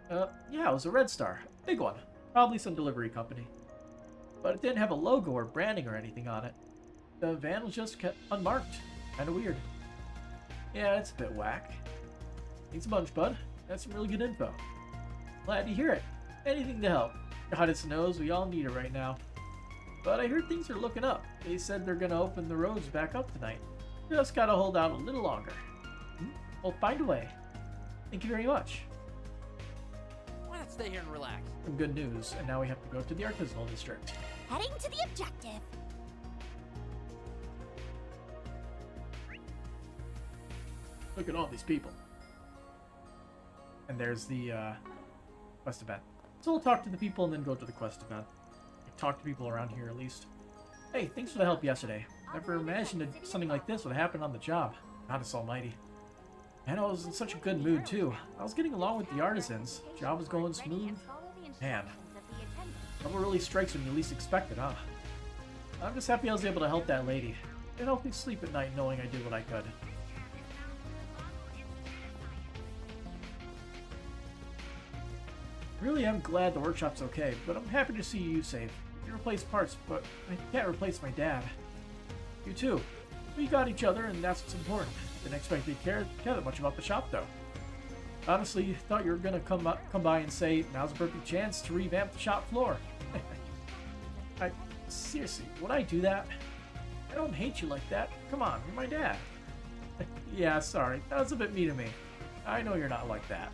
[SPEAKER 1] Yeah, it was a Red Star. Big one. Probably some delivery company. But it didn't have a logo or branding or anything on it. The van was just kept unmarked. Kinda weird. Yeah, it's a bit whack. Thanks a bunch, bud. That's some really good info. Glad to hear it. Anything to help. Goddess knows we all need it right now. But I heard things are looking up. They said they're gonna open the roads back up tonight. Just gotta hold out a little longer. We'll find a way. Thank you very much.
[SPEAKER 3] Why not stay here and relax?
[SPEAKER 1] Some good news, and now we have to go to the artisanal district.
[SPEAKER 2] Heading to the objective.
[SPEAKER 1] Look at all these people. And there's the quest event. So we'll talk to the people and then go to the quest event. Talk to people around here at least. Hey, thanks for the help yesterday. Never imagined something like this would happen on the job. Goddess almighty. And I was in such a good mood too. I was getting along with the artisans. Job was going smooth. Man, trouble really strikes when you least expect it, huh? I'm just happy I was able to help that lady. It helped me sleep at night knowing I did what I could. Really am glad the workshop's okay, but I'm happy to see you safe. You replace parts, but I can't replace my dad. You too. We got each other, and that's what's important. Didn't expect you to care that much about the shop, though. Honestly, thought you were gonna come by and say, now's a perfect chance to revamp the shop floor. Seriously, would I do that? I don't hate you like that. Come on, you're my dad. Yeah, sorry. That was a bit mean of me. I know you're not like that.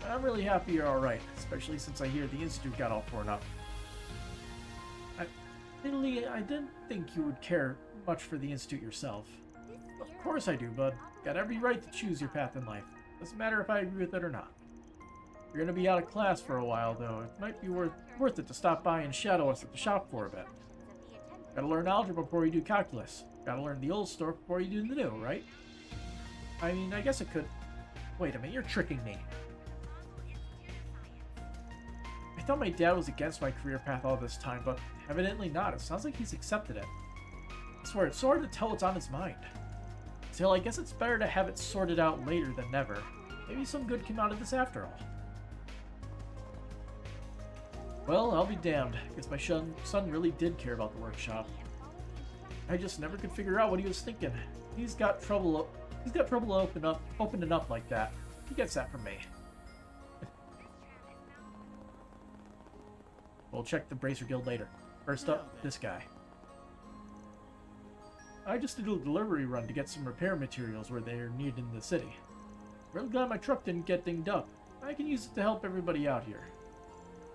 [SPEAKER 1] I'm really happy you're alright, especially since I hear the Institute got all torn up. Italy, I didn't think you would care much for the Institute yourself. Of course I do, bud. Got every right to choose your path in life. Doesn't matter if I agree with it or not. You're gonna be out of class for a while, though. It might be worth it to stop by and shadow us at the shop for a bit. Gotta learn algebra before you do calculus. Gotta learn the old stuff before you do the new, right? I mean, I guess it could... Wait a minute, you're tricking me. I thought my dad was against my career path all this time, but evidently not. It sounds like he's accepted it. I swear, it's so hard to tell what's on his mind. Still, I guess it's better to have it sorted out later than never. Maybe some good came out of this after all. Well, I'll be damned. Guess my son really did care about the workshop. I just never could figure out what he was thinking. He's got trouble opening up like that. He gets that from me. We'll check the Bracer Guild later. First up, this guy. I just did a delivery run to get some repair materials where they are needed in the city. Really glad my truck didn't get dinged up. I can use it to help everybody out here.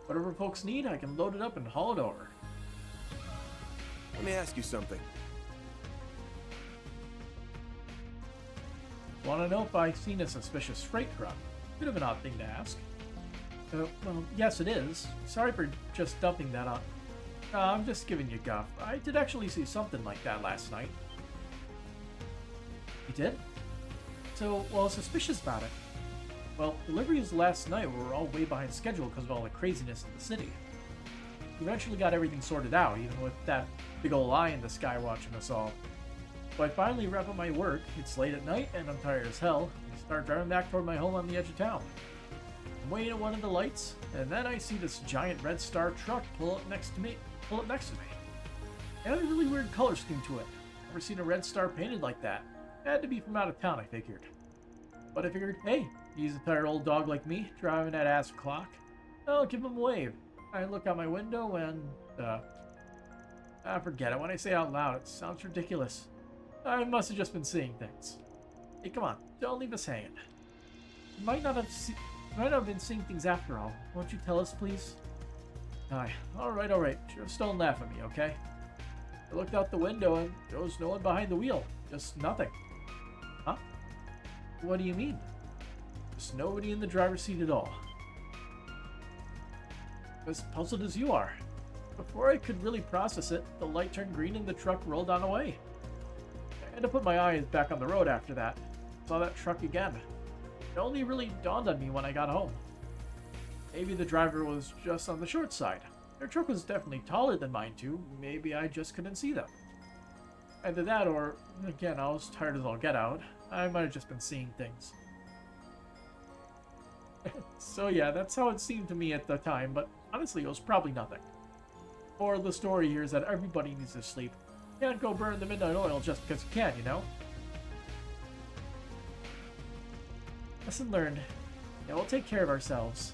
[SPEAKER 1] Whatever folks need, I can load it up and haul it over.
[SPEAKER 4] Let me ask you something.
[SPEAKER 1] Want to know if I've seen a suspicious freight truck? Bit of an odd thing to ask. Well, yes it is. Sorry for just dumping that on. I'm just giving you guff. I did actually see something like that last night. You did? So, well, suspicious about it. Well, deliveries last night were all way behind schedule because of all the craziness in the city. We eventually got everything sorted out, even with that big ol' eye in the sky watching us all. So I finally wrap up my work. It's late at night, and I'm tired as hell. I start driving back toward my home on the edge of town. I'm waiting at one of the lights, and then I see this giant red star truck pull up next to me. It had a really weird color scheme to it. Never seen a red star painted like that. Had to be from out of town, I figured. But I figured, hey, he's a tired old dog like me, driving that ass clock. I'll give him a wave. I look out my window and, forget it. When I say out loud, it sounds ridiculous. I must have just been seeing things. Hey, come on, don't leave us hanging. You might not have been seeing things after all. Won't you tell us, please? Aye, alright. Just don't laugh at me, okay? I looked out the window and there was no one behind the wheel. Just nothing. Huh? What do you mean? Just nobody in the driver's seat at all. As puzzled as you are. Before I could really process it, the light turned green and the truck rolled on away. I had to put my eyes back on the road after that. Saw that truck again. It only really dawned on me when I got home. Maybe the driver was just on the short side. Their truck was definitely taller than mine too. Maybe I just couldn't see them. Either that or, again, I was tired as all get out. I might have just been seeing things. So yeah, that's how it seemed to me at the time, but honestly it was probably nothing. Or the story here is that everybody needs to sleep. Can't go burn the midnight oil just because you can, you know? Lesson learned. Yeah, we'll take care of ourselves.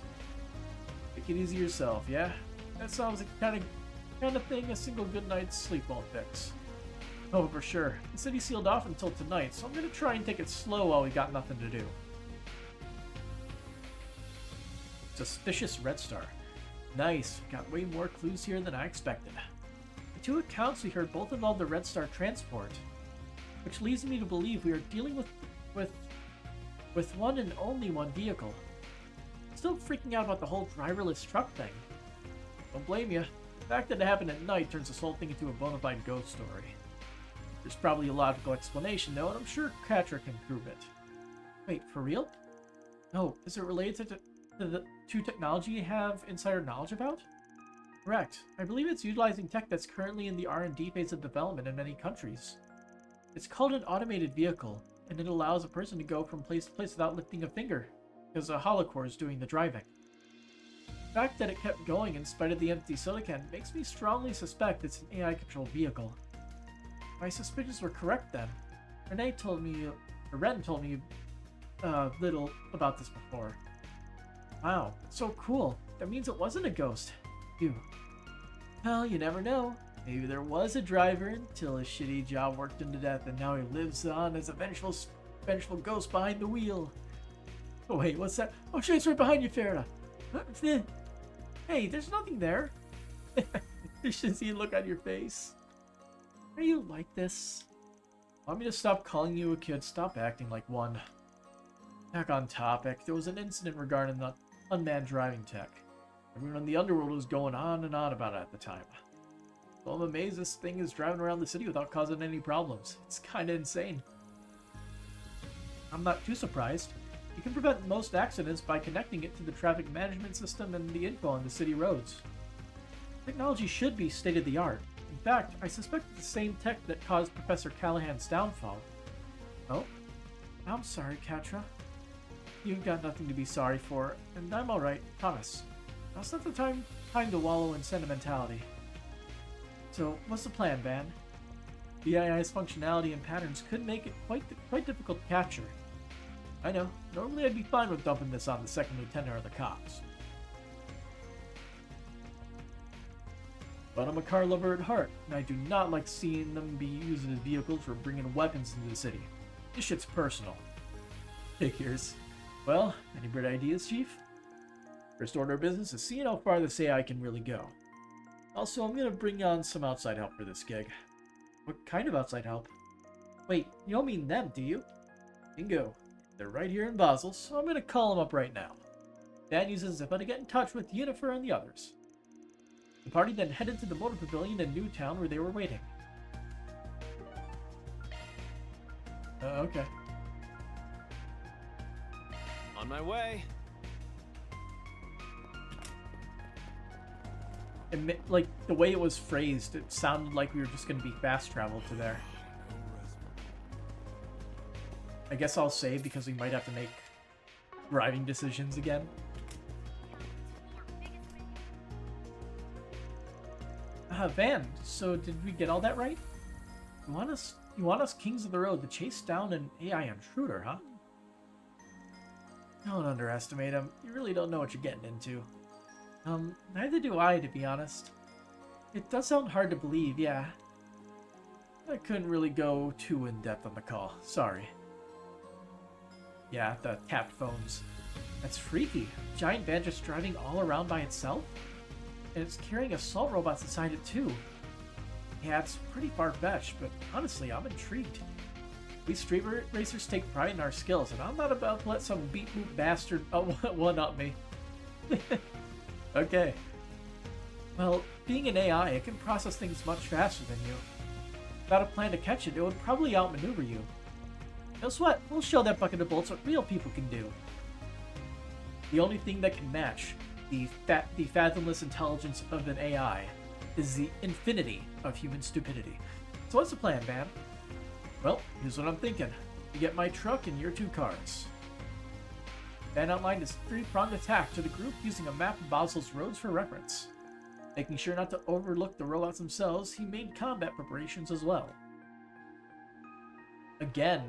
[SPEAKER 1] Take it easy yourself, yeah? That sounds like the kind of thing a single good night's sleep won't fix. Oh, for sure. The city's sealed off until tonight, so I'm gonna try and take it slow while we got nothing to do. Suspicious red star. Nice. Got way more clues here than I expected. The two accounts we heard both involved the red star transport, which leads me to believe we are dealing with one and only one vehicle. Still freaking out about the whole driverless truck thing. Don't blame you. The fact that it happened at night turns this whole thing into a bona fide ghost story. There's probably a logical explanation though, and I'm sure Katra can prove it. Wait, for real? No, is it related to the two technology you have insider knowledge about? Correct. I believe it's utilizing tech that's currently in the R&D phase of development in many countries. It's called an automated vehicle, and it allows a person to go from place to place without lifting a finger, because a holocore is doing the driving. The fact that it kept going in spite of the empty soda can makes me strongly suspect it's an AI-controlled vehicle. My suspicions were correct then. Ren told me little about this before. Wow, so cool. That means it wasn't a ghost. Phew. Well, you never know. Maybe there was a driver until his shitty job worked him to death, and now he lives on as a vengeful ghost behind the wheel. Oh wait, what's that? Oh shit, it's right behind you, Farida. Hey, there's nothing there. You should see a look on your face. Are you like this? Want me to stop calling you a kid? Stop acting like one. Back on topic, there was an incident regarding the unmanned driving tech. Everyone in the underworld was going on and on about it at the time. So I'm amazed this thing is driving around the city without causing any problems. It's kinda insane. I'm not too surprised. You can prevent most accidents by connecting it to the traffic management system and the info on the city roads. Technology should be state-of-the-art. In fact, I suspect it's the same tech that caused Professor Callahan's downfall. Oh? I'm sorry, Katra. You've got nothing to be sorry for, and I'm alright, promise. Now's not the time to wallow in sentimentality. So, what's the plan, Van? The AI's functionality and patterns could make it quite difficult to capture. I know. Normally I'd be fine with dumping this on the second lieutenant or the cops. But I'm a car lover at heart, and I do not like seeing them be used as vehicles for bringing weapons into the city. This shit's personal. Figures. Well, any bright ideas, Chief? First order of business is seeing how far this AI can really go. Also, I'm gonna bring on some outside help for this gig. What kind of outside help? Wait, you don't mean them, do you? Bingo. They're right here in Basel, so I'm gonna call them up right now. Dan uses Zippa to get in touch with Yennefer and the others. The party then headed to the motor pavilion in Newtown where they were waiting. Okay.
[SPEAKER 5] On my way.
[SPEAKER 1] Like, the way it was phrased, it sounded like we were just going to be fast travel to there. I guess I'll save because we might have to make driving decisions again. Van, so did we get all that right? You want us kings of the road to chase down an AI intruder, huh? Don't underestimate him. You really don't know what you're getting into. Neither do I, to be honest. It does sound hard to believe, yeah. I couldn't really go too in-depth on the call. Sorry. Yeah, the tapped phones. That's freaky. Giant van just driving all around by itself? And it's carrying assault robots inside it too. Yeah, it's pretty far-fetched, but honestly, I'm intrigued. We street racers take pride in our skills, and I'm not about to let some beat-boot bastard one-up me. Okay. Well, being an AI, it can process things much faster than you. Without a plan to catch it, it would probably outmaneuver you. No sweat, we'll show that bucket of bolts what real people can do. The only thing that can match the fathomless intelligence of an AI is the infinity of human stupidity. So what's the plan, Van? Well, here's what I'm thinking. You get my truck and your 2 cars. Van outlined his 3-pronged attack to the group using a map of Basel's roads for reference. Making sure not to overlook the robots themselves, he made combat preparations as well. Again,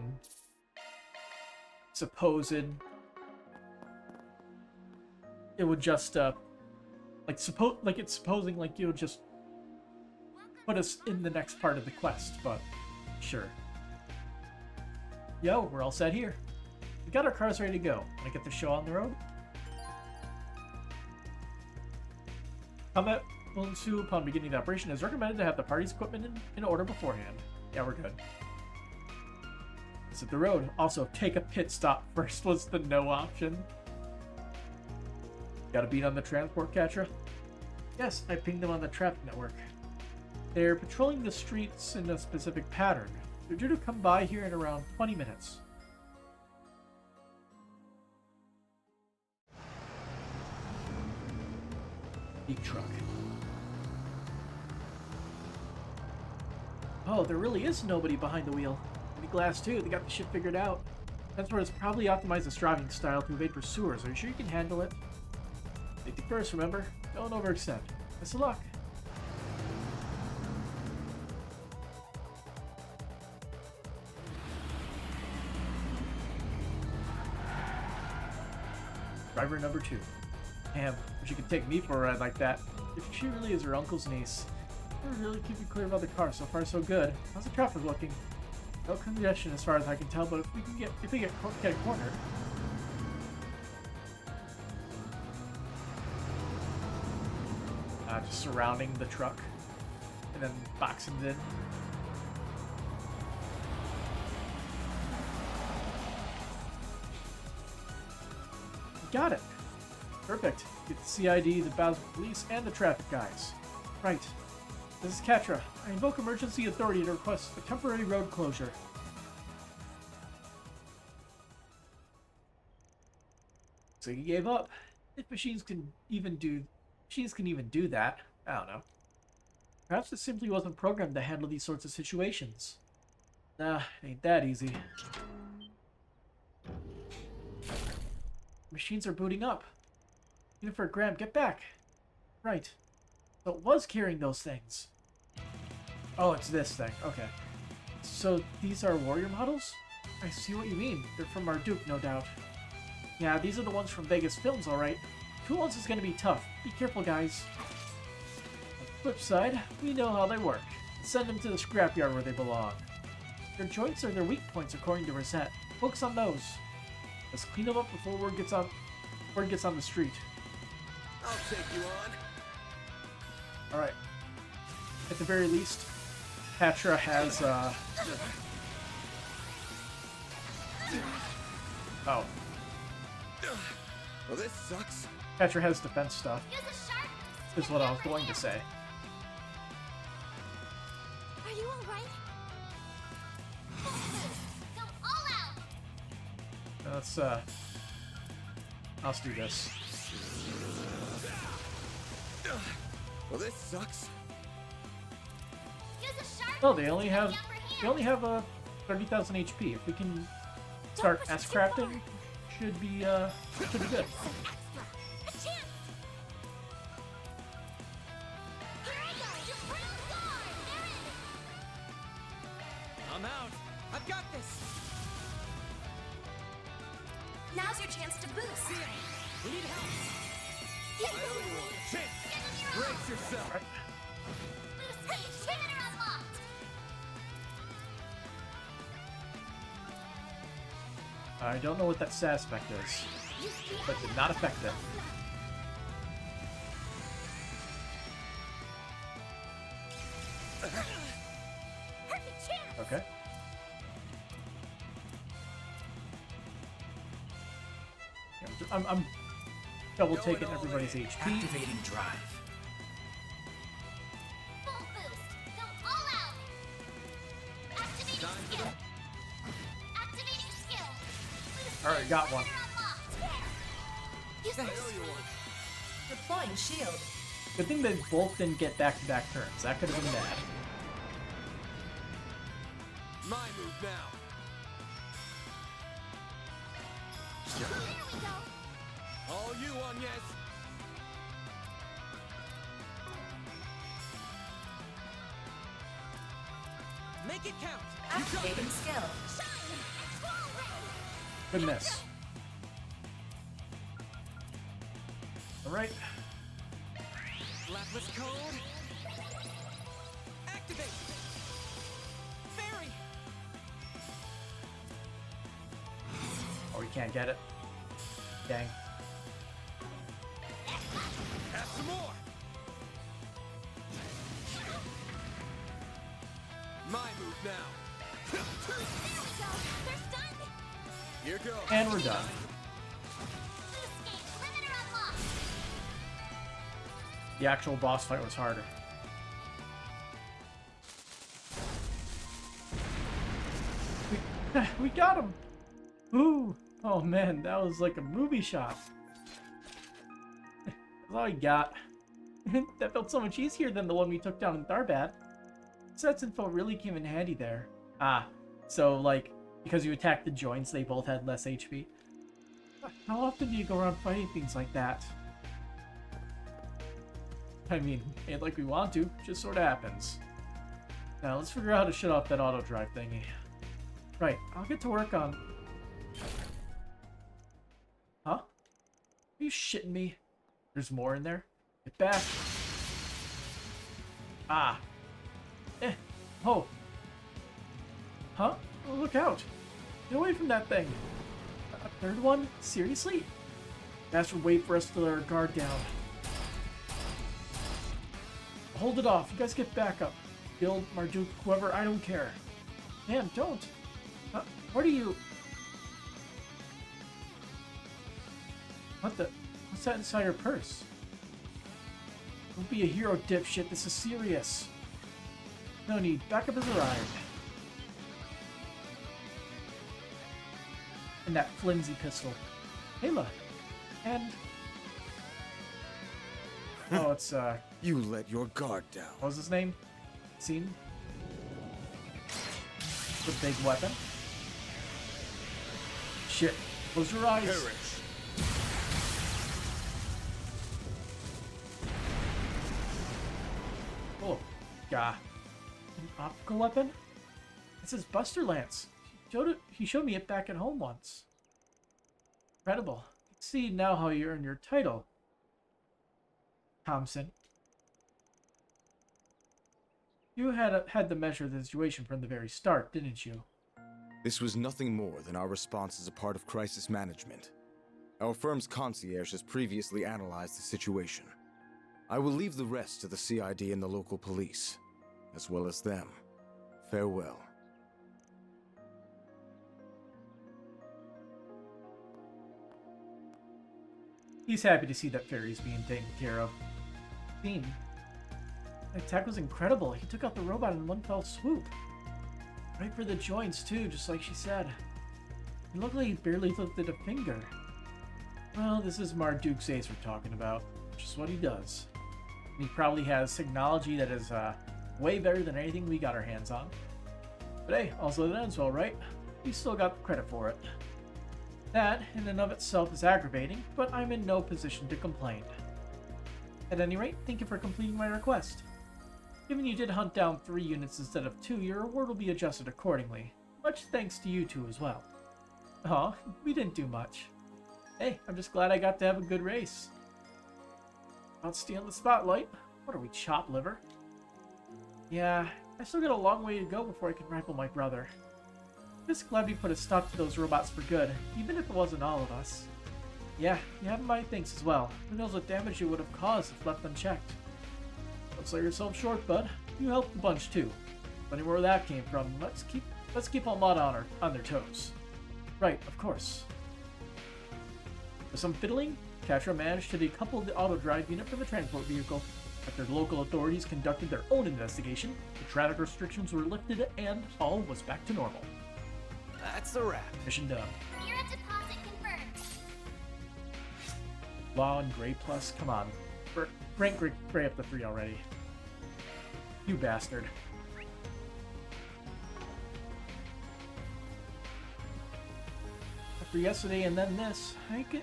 [SPEAKER 1] supposed it would just it's supposing like it would just put us in the next part of the quest, but sure. Yo, we're all set here. We got our cars ready to go. Wanna get the show on the road? Combat will ensue upon beginning the operation. It is recommended to have the party's equipment in order beforehand. Yeah, we're good. Let's hit the road. Also, take a pit stop first was the no option. Got a beat on the transport catcher? Yes, I pinged them on the traffic network. They're patrolling the streets in a specific pattern. They're due to come by here in around 20 minutes. Big truck. Oh, there really is nobody behind the wheel. The glass too, they got the shit figured out. Transport has probably optimized its driving style to evade pursuers. Are you sure you can handle it? Safety first, remember? Don't overextend. Best of luck. Driver number 2. Damn, wish you could take me for a ride like that. If she really is her uncle's niece, we're really keeping clear of the car. So far, so good. How's the traffic looking? No congestion as far as I can tell, but if we get cornered. Just surrounding the truck and then boxing it in. Got it. Perfect. Get the CID, the Basel Police, and the traffic guys. Right. This is Katra. I invoke emergency authority to request a temporary road closure. So he gave up. If machines can even do that, I don't know. Perhaps it simply wasn't programmed to handle these sorts of situations. Nah, it ain't that easy. Machines are booting up. Jennifer, Graham, get back. Right. So it was carrying those things. Oh, it's this thing. Okay. So these are warrior models? I see what you mean. They're from Marduk, no doubt. Yeah, these are the ones from Vegas Films, alright. 2 ounces is gonna be tough. Be careful, guys. On the flip side, we know how they work. Send them to the scrapyard where they belong. Their joints are their weak points, according to Rosette. Focus on those. Let's clean them up before word gets on the street.
[SPEAKER 4] I'll take you on.
[SPEAKER 1] Alright. At the very least, Patra has, Oh.
[SPEAKER 4] Well, this sucks.
[SPEAKER 1] Patra has defense stuff,
[SPEAKER 2] Use a sharp
[SPEAKER 1] is what I was going to say.
[SPEAKER 2] Are you alright? Go all out!
[SPEAKER 1] Let's do this.
[SPEAKER 4] Well, this sucks.
[SPEAKER 2] Use a sharp
[SPEAKER 1] Oh, they only have
[SPEAKER 2] the upper hand.
[SPEAKER 1] 30,000 HP. If we can start
[SPEAKER 2] push it too
[SPEAKER 1] S-crafting,
[SPEAKER 2] far.
[SPEAKER 1] should be good.
[SPEAKER 2] Extra. A chance. Here I go. Supreme guard. There it is.
[SPEAKER 3] I'm out. I've got this.
[SPEAKER 2] Now's your chance to boost.
[SPEAKER 3] We need help.
[SPEAKER 2] Use
[SPEAKER 4] I owe you one.
[SPEAKER 2] Give them your
[SPEAKER 4] Brace yourself.
[SPEAKER 1] Right.
[SPEAKER 2] boost. Inhibitor unlocked.
[SPEAKER 1] I don't know what that stat effect is,
[SPEAKER 2] Use the
[SPEAKER 1] but did not affect it.
[SPEAKER 2] perfect chance.
[SPEAKER 1] Okay. Yeah, I'm double taking everybody's HP.
[SPEAKER 6] Activating drive.
[SPEAKER 2] Full boost. Go all out. Activating skill. Activating skill. Boost
[SPEAKER 1] Alright, got one.
[SPEAKER 2] unlocked. Use
[SPEAKER 4] I
[SPEAKER 2] the
[SPEAKER 4] owe you one.
[SPEAKER 7] Deploying shield.
[SPEAKER 1] Good thing they both didn't get back-to-back turns. That could have been bad.
[SPEAKER 4] My move now.
[SPEAKER 2] There we go.
[SPEAKER 4] All you on, yes.
[SPEAKER 3] Make it count.
[SPEAKER 7] Activating skill.
[SPEAKER 2] Shine. Explode.
[SPEAKER 1] Good miss. Alright.
[SPEAKER 3] Lapless code. Activate. Fairy.
[SPEAKER 1] Oh, we can't get it. Dang.
[SPEAKER 4] Have some more. My move now.
[SPEAKER 2] There we go. They're stunned.
[SPEAKER 4] Here goes.
[SPEAKER 1] And we're done.
[SPEAKER 2] Boost gauge. Limiter unlocked.
[SPEAKER 1] The actual boss fight was harder. We got him! Ooh! Oh man, that was like a movie shot. That's all I got. That felt so much easier than the one we took down in Tharbad. Sets info really came in handy there. Ah, so like, because you attacked the joints, they both had less HP. How often do you go around fighting things like that? I mean, ain't like we want to, just sorta happens. Now, let's figure out how to shut off that auto drive thingy. Right, I'll get to work on... Huh? Are you shitting me? There's more in there? Get back. Ah. Oh. Huh? Oh, look out. Get away from that thing. A third one? Seriously? Master would wait for us to let our guard down. Hold it off. You guys get back up. Guild, Marduk, whoever, I don't care. Man, don't. What are you... What the... What's that inside your purse? Don't be a hero, dipshit. This is serious. No need. Backup has arrived. And that flimsy pistol. Ayla. And... Oh, it's,
[SPEAKER 4] You let your guard down.
[SPEAKER 1] what was his name? Scene? The big weapon. Shit. Close your eyes.
[SPEAKER 4] Perish.
[SPEAKER 1] Oh, gah. An optical weapon? It says Buster Lance. He showed me it back at home once. Incredible. I can see now how you earned your title, Thompson. You had to measure the situation from the very start, didn't you?
[SPEAKER 4] This was nothing more than our response as a part of crisis management. Our firm's concierge has previously analyzed the situation. I will leave the rest to the CID and the local police, as well as them. Farewell.
[SPEAKER 1] He's happy to see that Fairy's being taken care of. Fiend. The attack was incredible. He took out the robot in one fell swoop. Right for the joints, too, just like she said. He looked like he barely lifted a finger. Well, this is Marduk's ace we're talking about, which is what he does. And he probably has technology that is way better than anything we got our hands on. But hey, also that ends well, right? We still got the credit for it. That, in and of itself, is aggravating, but I'm in no position to complain. At any rate, thank you for completing my request. Given you did hunt down 3 units instead of 2, your reward will be adjusted accordingly. Much thanks to you two as well. Aw, we didn't do much. Hey, I'm just glad I got to have a good race. About stealing the spotlight? What are we, chopped liver? Yeah, I still got a long way to go before I can rival my brother. Just glad we put a stop to those robots for good, even if it wasn't all of us. Yeah, you have my thanks as well. Who knows what damage you would have caused if left unchecked. Don't sell yourself short, bud. You helped the bunch too. Wondering where that came from. Let's keep Almada on their toes. Right, of course. With some fiddling, Catra managed to decouple the auto-drive unit from the transport vehicle. After local authorities conducted their own investigation, the traffic restrictions were lifted and all was back to normal.
[SPEAKER 5] That's a wrap.
[SPEAKER 1] Mission done.
[SPEAKER 2] Mira deposit confirmed.
[SPEAKER 1] Law and Gray Plus, come on. Rank Gray up to 3 already. You bastard. After yesterday and then this,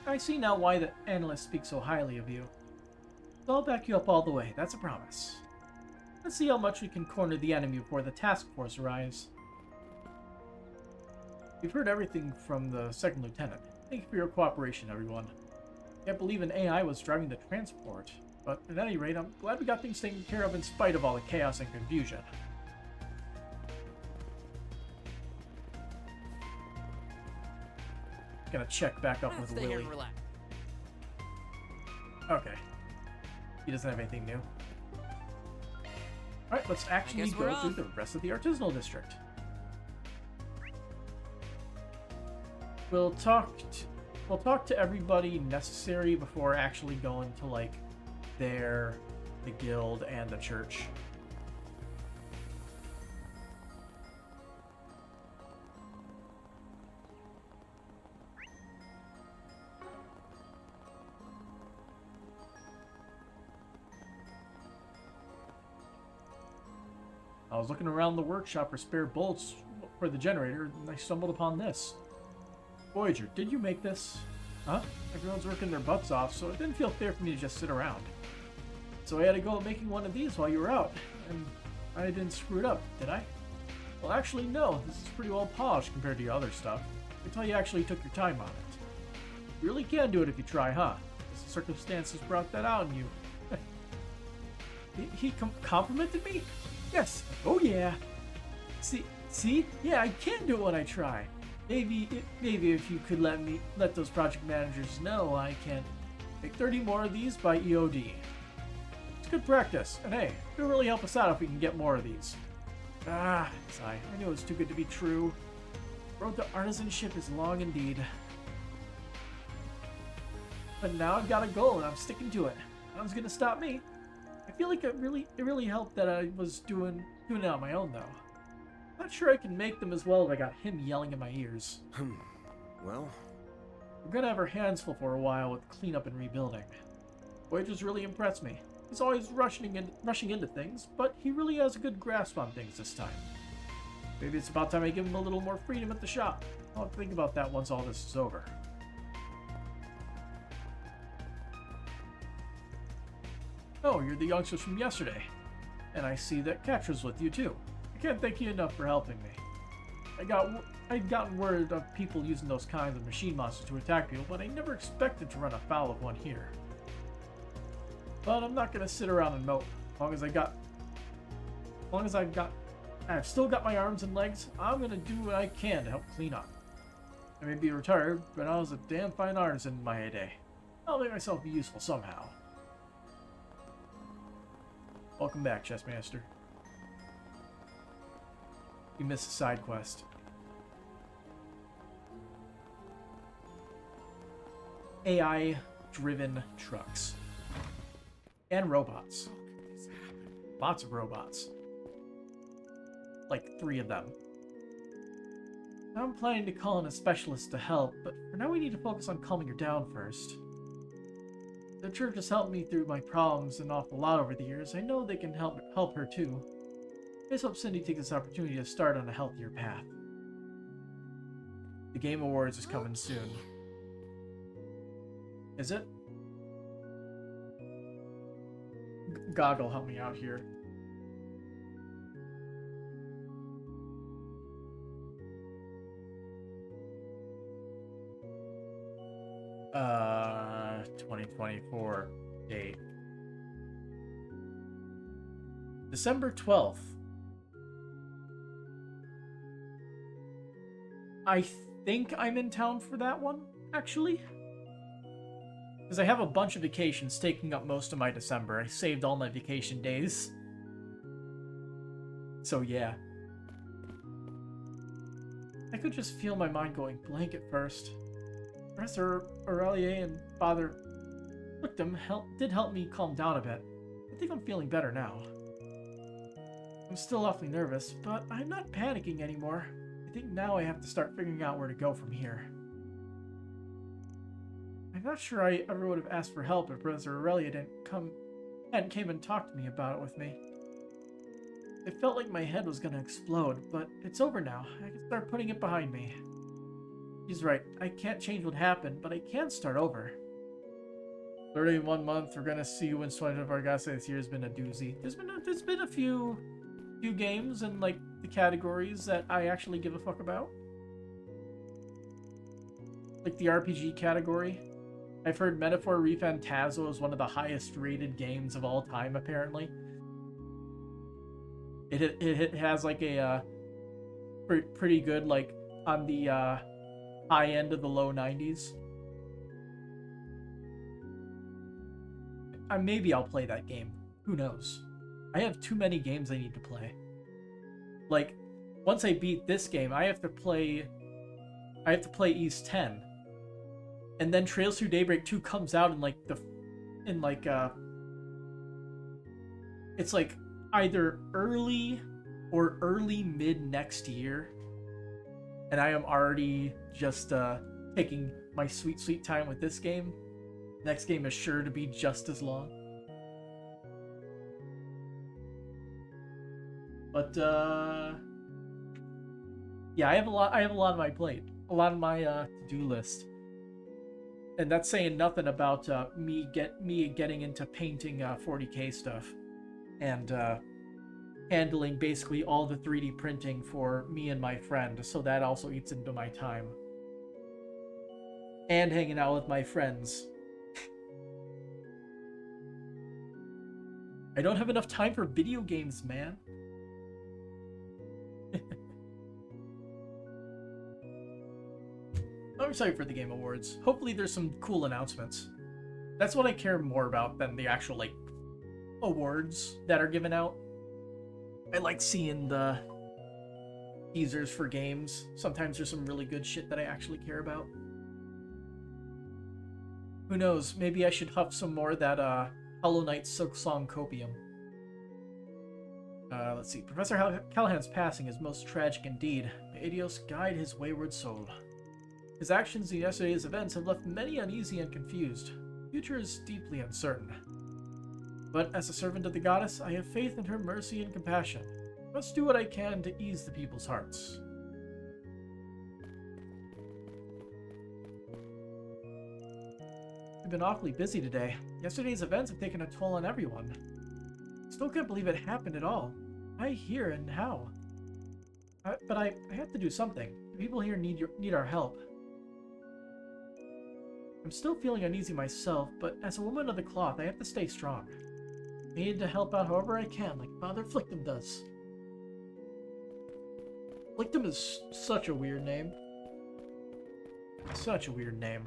[SPEAKER 1] I see now why the analysts speak so highly of you. I'll back you up all the way, that's a promise. Let's see how much we can corner the enemy before the task force arrives. We've heard everything from the second lieutenant. Thank you for your cooperation, everyone. Can't believe an AI was driving the transport, but at any rate, I'm glad we got things taken care of in spite of all the chaos and confusion. Gonna check back up with
[SPEAKER 3] Stay here
[SPEAKER 1] Willie.
[SPEAKER 3] and relax.
[SPEAKER 1] Okay. He doesn't have anything new. Alright, let's actually
[SPEAKER 3] guess we're
[SPEAKER 1] go through
[SPEAKER 3] off.
[SPEAKER 1] the rest of the artisanal district. We'll talk to everybody necessary before actually going to like the guild and the church. I was looking around the workshop for spare bolts for the generator, and I stumbled upon this. Voyager, did you make this? Huh? Everyone's working their butts off, so it didn't feel fair for me to just sit around. So I had to go making one of these while you were out, and I didn't screw it up, did I? Well, actually, no. This is pretty well polished compared to your other stuff. I can tell you actually took your time on it. You really can do it if you try, huh? Guess the circumstances brought that out in you. He complimented me? Yes. Oh yeah. See? Yeah, I can do it when I try. Maybe if you could let those project managers know I can make 30 more of these by EOD. It's good practice, and hey, it'll really help us out if we can get more of these. Ah, sigh. I knew it was too good to be true. The road to artisanship is long indeed. But now I've got a goal and I'm sticking to it. Nothing's gonna stop me. I feel like it really helped that I was doing it on my own though. Not sure I can make them as well if I got him yelling in my ears.
[SPEAKER 4] Well,
[SPEAKER 1] We're gonna have our hands full for a while with cleanup and rebuilding. Voyager's really impressed me. He's always rushing into things, but he really has a good grasp on things this time. Maybe it's about time I give him a little more freedom at the shop. I'll think about that once all this is over. Oh, you're the youngsters from yesterday. And I see that Catra's with you too. I can't thank you enough for helping me. I'd gotten word of people using those kinds of machine monsters to attack people, but I never expected to run afoul of one here. But I'm not gonna sit around and mope. I've still got my arms and legs, I'm gonna do what I can to help clean up. I may be retired, but I was a damn fine artisan in my heyday. I'll make myself be useful somehow. Welcome back, Chessmaster. You missed a side quest. AI-driven trucks. And robots. Lots of robots. Like 3 of them. I'm planning to call in a specialist to help, but for now we need to focus on calming her down first. The church has helped me through my problems an awful lot over the years. I know they can help her too. I just hope Cindy takes this opportunity to start on a healthier path. The Game Awards is coming soon. Is it? Goggle, help me out here. Uh, 2024 date. December 12th. I think I'm in town for that one, actually. Because I have a bunch of vacations taking up most of my December. I saved all my vacation days. So yeah. I could just feel my mind going blank at first. Professor Aurelier and Father Victim did help me calm down a bit. I think I'm feeling better now. I'm still awfully nervous, but I'm not panicking anymore. I think now I have to start figuring out where to go from here. I'm not sure I ever would have asked for help if Professor Aurelia hadn't came and talked to me about it with me. It felt like my head was gonna explode, but it's over now. I can start putting it behind me. He's right. I can't change what happened, but I can start over. 31 months. We're gonna see when Swindle of Argasa this year has been a doozy. There's been a few games in like the categories that I actually give a fuck about. Like the RPG category. I've heard Metaphor ReFantazio is one of the highest rated games of all time, apparently. It has like a pretty good, like on the high end of the low 90s. Maybe I'll play that game. Who knows? I have too many games I need to play. Like, once I beat this game, I have to play East 10. And then Trails Through Daybreak 2 comes out it's like either early or early mid next year. And I am already just taking my sweet time with this game. Next game is sure to be just as long. But yeah, I have a lot on my plate. A lot on my to-do list. And that's saying nothing about me getting into painting 40K stuff and handling basically all the 3D printing for me and my friend, so that also eats into my time. And hanging out with my friends. I don't have enough time for video games, man. I'm excited for the Game Awards. Hopefully there's some cool announcements. That's what I care more about than the actual, like, awards that are given out. I like seeing the teasers for games. Sometimes there's some really good shit that I actually care about. Who knows, maybe I should huff some more of that Hollow Knight Silk Song Copium. Let's see. Professor Callahan's passing is most tragic indeed. May Adios guide his wayward soul. His actions in yesterday's events have left many uneasy and confused. The future is deeply uncertain. But as a servant of the goddess, I have faith in her mercy and compassion. I must do what I can to ease the people's hearts. I've been awfully busy today. Yesterday's events have taken a toll on everyone. Still can't believe it happened at all. Why here and how? But I have to do something. The people here need our help. I'm still feeling uneasy myself, but as a woman of the cloth, I have to stay strong. I need to help out however I can, like Father Flictum does. Flictum is such a weird name. Such a weird name.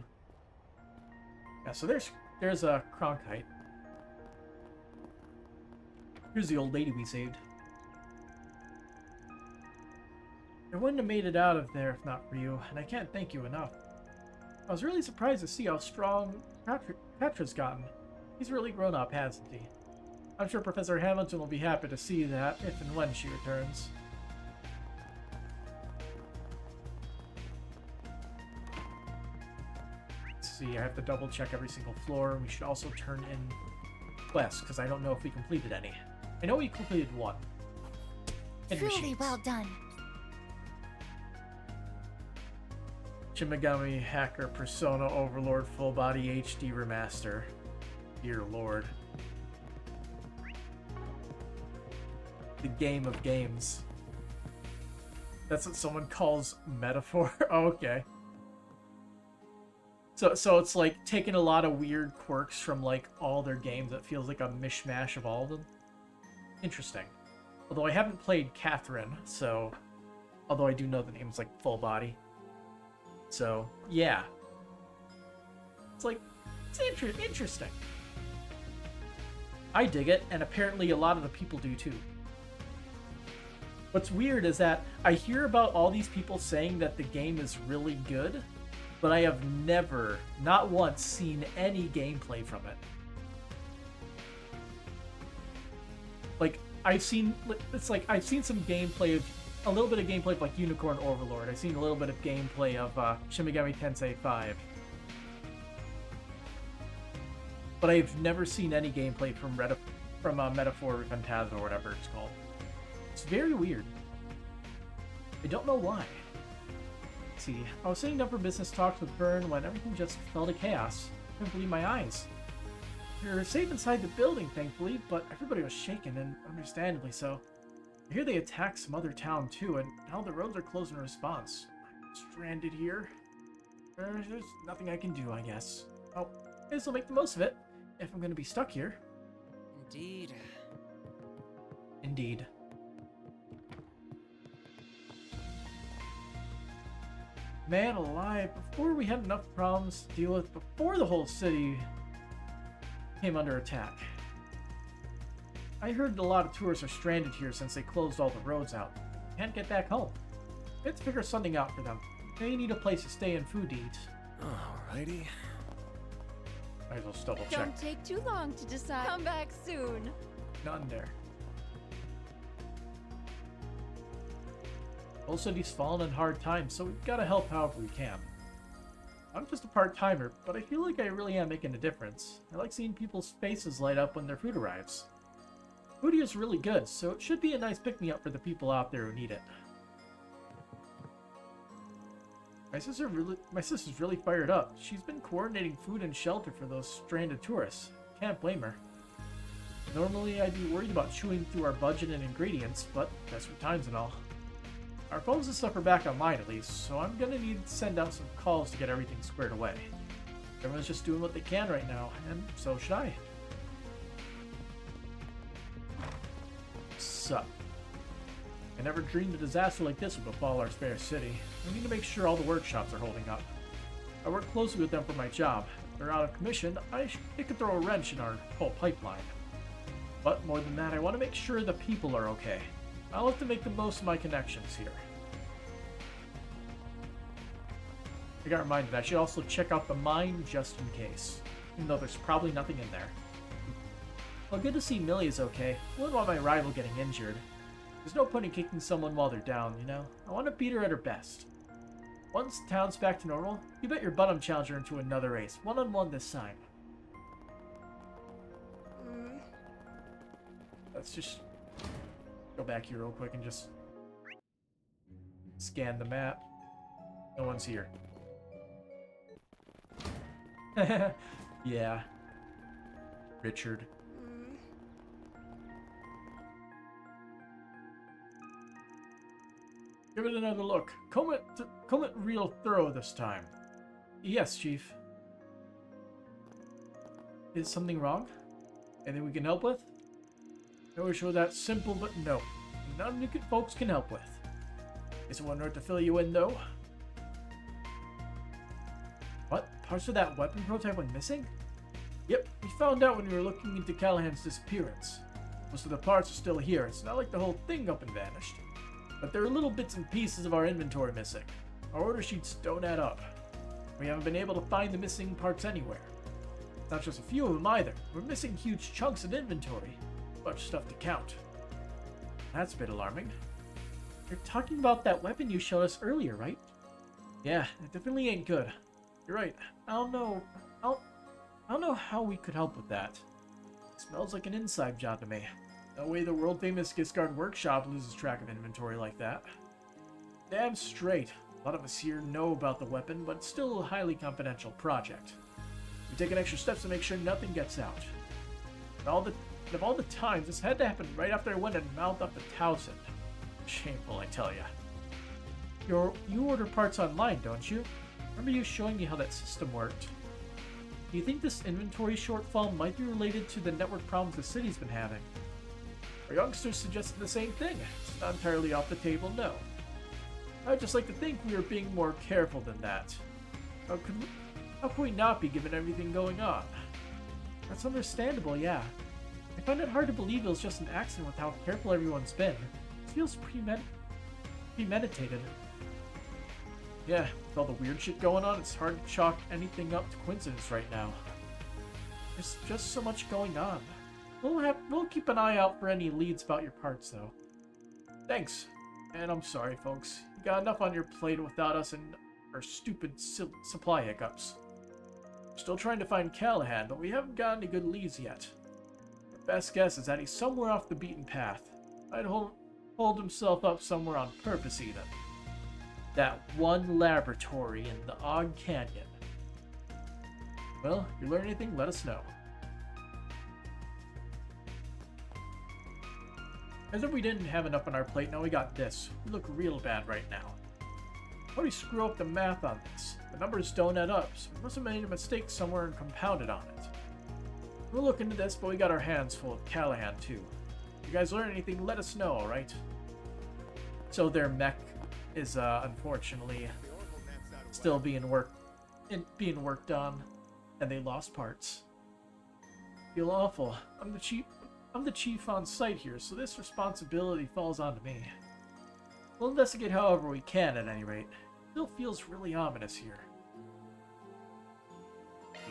[SPEAKER 1] Yeah, so there's a Cronkite. Here's the old lady we saved. I wouldn't have made it out of there if not for you, and I can't thank you enough. I was really surprised to see how strong Petra's gotten. He's really grown up, hasn't he? I'm sure Professor Hamilton will be happy to see that if and when she returns. Let's see, I have to double check every single floor. We should also turn in quests, because I don't know if we completed any. I know we completed one.
[SPEAKER 2] Truly well done.
[SPEAKER 1] Shin Megami Hacker Persona Overlord Full Body HD Remaster. Dear Lord. The game of games. That's what someone calls metaphor? Oh, okay. So it's like taking a lot of weird quirks from like all their games. It feels like a mishmash of all of them. Interesting. Although I haven't played Catherine, so... Although I do know the name's like Full Body. So, yeah. It's like, it's interesting. I dig it, and apparently a lot of the people do too. What's weird is that I hear about all these people saying that the game is really good, but I have never, not once, seen any gameplay from it. Like, I've seen some gameplay of, a little bit of gameplay of like Unicorn Overlord. I've seen a little bit of gameplay of Shin Megami Tensei 5. But I've never seen any gameplay from Metaphor Phantasma or whatever it's called. It's very weird. I don't know why. Let's see, I was sitting down for business talks with Vern when everything just fell to chaos. I couldn't believe my eyes. We were safe inside the building, thankfully, but everybody was shaken, and understandably so. I hear they attacked some other town too, and now the roads are closed in response. I'm stranded here. There's nothing I can do, I guess. Oh, I guess I'll make the most of it, if I'm gonna be stuck here.
[SPEAKER 3] Indeed.
[SPEAKER 1] Indeed. Man alive, before we had enough problems to deal with, before the whole city came under attack. I heard a lot of tourists are stranded here since they closed all the roads out. Can't get back home. Let's figure something out for them. They need a place to stay and food to eat.
[SPEAKER 5] Alrighty.
[SPEAKER 1] Might as well just double check.
[SPEAKER 8] Don't take too long to decide. Come back soon.
[SPEAKER 1] None there. Whole city's fallen in hard times, so we've got to help however we can. I'm just a part-timer, but I feel like I really am making a difference. I like seeing people's faces light up when their food arrives. Food here is really good, so it should be a nice pick-me-up for the people out there who need it. My sister's really fired up. She's been coordinating food and shelter for those stranded tourists. Can't blame her. Normally, I'd be worried about chewing through our budget and ingredients, but desperate times and all. Our phones and stuff are back online at least, so I'm gonna need to send out some calls to get everything squared away. Everyone's just doing what they can right now, and so should I. what's up. I never dreamed a disaster like this would befall our spare city. We need to make sure all the workshops are holding up. I work closely with them for my job. If they're out of commission, it could throw a wrench in our whole pipeline. But more than that, I want to make sure the people are okay. I'll have to make the most of my connections here. I got reminded I should also check out the mine just in case, even though there's probably nothing in there. Well, good to see Millie is okay. I wouldn't want my rival getting injured. There's no point in kicking someone while they're down, you know? I want to beat her at her best. Once the town's back to normal, you bet your butt I'm challenging her into another race. One-on-one this time. Let's just go back here real quick and just scan the map. No one's here. Yeah. Richard. Give it another look. Comb it real thorough this time. Yes, Chief. Is something wrong? Anything we can help with? I wish it was that simple, but no. None you folks can help with. Is it one hurt to fill you in, though? What? Parts of that weapon prototype went missing? Yep, we found out when we were looking into Callahan's disappearance. Most of the parts are still here. It's not like the whole thing up and vanished. But there are little bits and pieces of our inventory missing. Our order sheets don't add up. We haven't been able to find the missing parts anywhere. Not just a few of them either. We're missing huge chunks of inventory. Much stuff to count. That's a bit alarming. You're talking about that weapon you showed us earlier, right? Yeah, it definitely ain't good. You're right. I don't know how we could help with that. It smells like an inside job to me. No way the world-famous Giscard workshop loses track of inventory like that. Damn straight. A lot of us here know about the weapon, but it's still a highly confidential project. We're taking extra steps to make sure nothing gets out. Of all the times, this had to happen right after I went and mouthed up to Towson. Shameful, I tell ya. You order parts online, don't you? Remember you showing me how that system worked? Do you think this inventory shortfall might be related to the network problems the city's been having? Our youngsters suggested the same thing. It's not entirely off the table, no. I'd just like to think we were being more careful than that. How could we not be given everything going on? That's understandable, yeah. I find it hard to believe it was just an accident with how careful everyone's been. It feels premeditated. Yeah, with all the weird shit going on, it's hard to chalk anything up to coincidence right now. There's just so much going on. We'll keep an eye out for any leads about your parts, though. Thanks. And I'm sorry, folks. You got enough on your plate without us and our stupid supply hiccups. We're still trying to find Callahan, but we haven't got any good leads yet. Our best guess is that he's somewhere off the beaten path. I'd hold himself up somewhere on purpose, even. That one laboratory in the Og Canyon. Well, if you learn anything, let us know. As if we didn't have enough on our plate, now we got this. We look real bad right now. How do we screw up the math on this? The numbers don't add up, so we must have made a mistake somewhere and compounded on it. We'll look into this, but we got our hands full of Callahan too. If you guys learn anything, let us know, alright? So their mech is unfortunately still being worked on, and they lost parts. Feel awful. I'm the chief on site here, so this responsibility falls onto me. We'll investigate however we can, at any rate. Still feels really ominous here.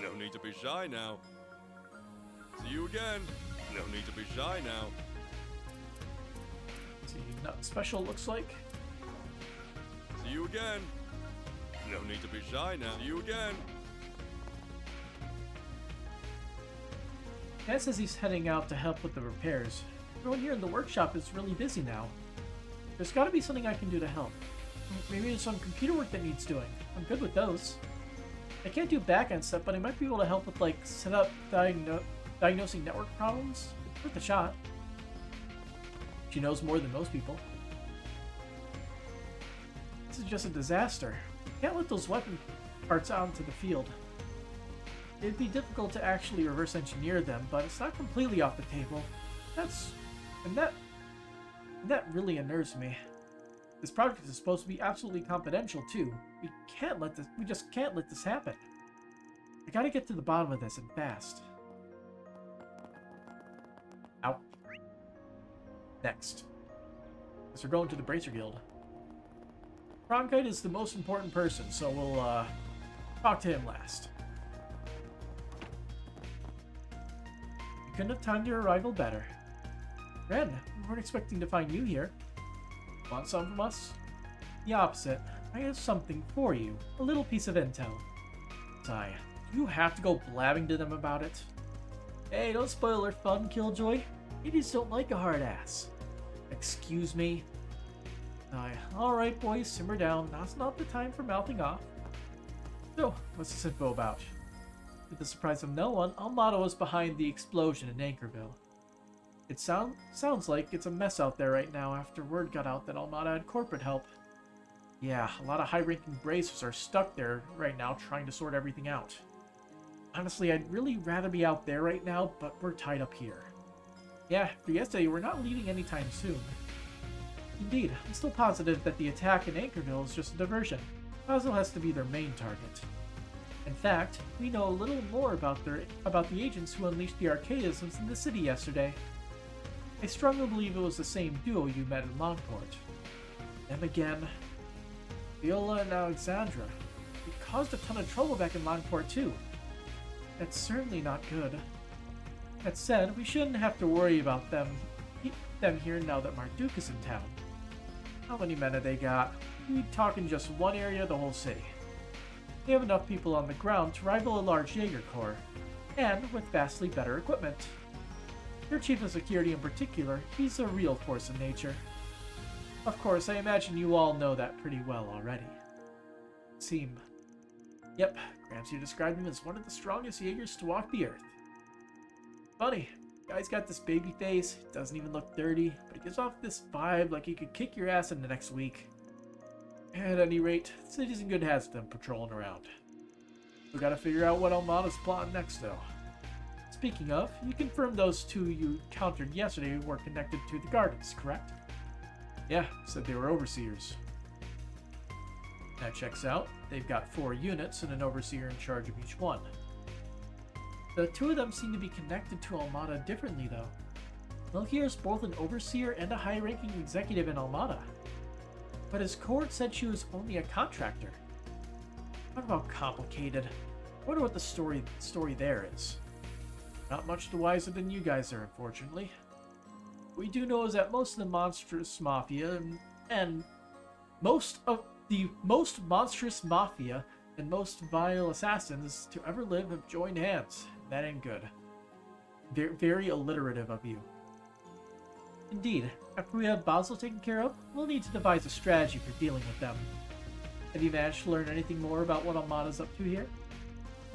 [SPEAKER 9] No need to be shy now. See you again. No need to be shy now.
[SPEAKER 1] See, nothing special looks like.
[SPEAKER 9] See you again. No need to be shy now. See you again.
[SPEAKER 1] Dad says he's heading out to help with the repairs. Everyone here in the workshop is really busy now. There's gotta be something I can do to help. Maybe there's some computer work that needs doing. I'm good with those. I can't do back-end stuff, but I might be able to help with, like, setup, diagnosing network problems. It's worth a shot. She knows more than most people. This is just a disaster. Can't let those weapon parts out into the field. It'd be difficult to actually reverse engineer them, but it's not completely off the table. And that really unnerves me. This project is supposed to be absolutely confidential, too. We just can't let this happen. I gotta get to the bottom of this, and fast. Ow. Next. Guess we're going to the Bracer Guild. Cronkite is the most important person, so we'll, talk to him last. You couldn't have timed your arrival better. Ren, we weren't expecting to find you here. Want some from us? The opposite. I have something for you. A little piece of intel. Sigh. Do you have to go blabbing to them about it? Hey, don't spoil their fun, Killjoy. Idiots don't like a hard ass. Excuse me? Sigh. Alright, boys, simmer down. Now's not the time for mouthing off. So, what's this info about? To the surprise of no one, Almada was behind the explosion in Anchorville. It sounds like it's a mess out there right now after word got out that Almada had corporate help. Yeah, a lot of high-ranking bracers are stuck there right now trying to sort everything out. Honestly, I'd really rather be out there right now, but we're tied up here. Yeah, after yesterday, we're not leaving anytime soon. Indeed, I'm still positive that the attack in Anchorville is just a diversion. Basel has to be their main target. In fact, we know a little more about the agents who unleashed the archaisms in the city yesterday. I strongly believe it was the same duo you met in Longport. Them again. Viola and Alexandra. It caused a ton of trouble back in Longport too. That's certainly not good. That said, we shouldn't have to worry about them here now that Marduk is in town. How many men have they got? We talk in just one area of the whole city. They have enough people on the ground to rival a large Jaeger Corps, and with vastly better equipment. Their chief of security in particular, he's a real force of nature. Of course, I imagine you all know that pretty well already. Seem. Yep, Gramsci described him as one of the strongest Jaegers to walk the earth. Funny, guy's got this baby face, doesn't even look dirty, but he gives off this vibe like he could kick your ass in the next week. At any rate, the city's in good hands with them patrolling around. We gotta figure out what Almada's plotting next, though. Speaking of, you confirmed those two you encountered yesterday were connected to the gardens, correct? Yeah, said they were overseers. That checks out. They've got 4 units and an overseer in charge of each one. The 2 of them seem to be connected to Almada differently, though. Melchior is both an overseer and a high-ranking executive in Almada. But his cohort said she was only a contractor. What about complicated? I wonder what the story there is. Not much the wiser than you guys are, unfortunately. What we do know is that most of the monstrous mafia and most monstrous mafia and most vile assassins to ever live have joined hands. That ain't good. Very alliterative of you. Indeed, after we have Basel taken care of, we'll need to devise a strategy for dealing with them. Have you managed to learn anything more about what Almada's up to here?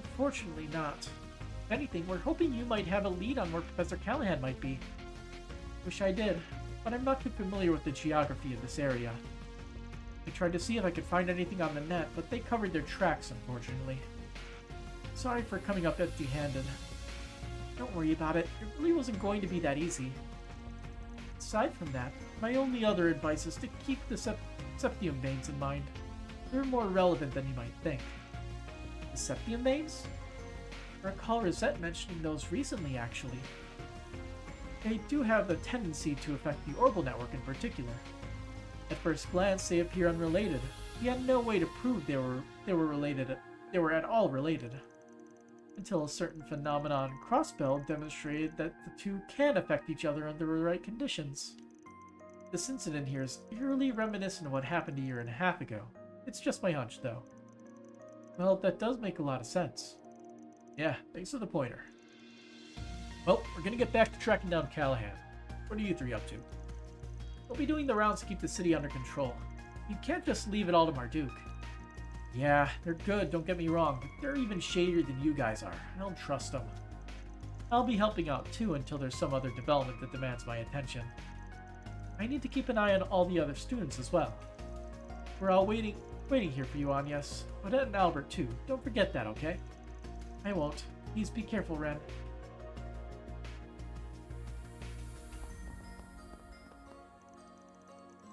[SPEAKER 1] Unfortunately not. If anything, we're hoping you might have a lead on where Professor Callahan might be. Wish I did, but I'm not too familiar with the geography of this area. I tried to see if I could find anything on the net, but they covered their tracks, unfortunately. Sorry for coming up empty-handed. Don't worry about it, it really wasn't going to be that easy. Aside from that, my only other advice is to keep the septium veins in mind. They're more relevant than you might think. The septium veins? I recall Rosette mentioning those recently, actually. They do have the tendency to affect the orbital network in particular. At first glance, they appear unrelated. We had no way to prove they were at all related. Until a certain phenomenon Crossbell demonstrated that the two can affect each other under the right conditions. This incident here is eerily reminiscent of what happened a year and a half ago. It's just my hunch, though. Well, that does make a lot of sense. Yeah, thanks for the pointer. Well, we're gonna get back to tracking down Callahan. What are you 3 up to? We'll be doing the rounds to keep the city under control. You can't just leave it all to Marduk. Yeah, they're good, don't get me wrong, but they're even shadier than you guys are. I don't trust them. I'll be helping out too until there's some other development that demands my attention. I need to keep an eye on all the other students as well. We're all waiting here for you, Agnes. Odette and Albert too. Don't forget that, okay? I won't. Please be careful, Ren.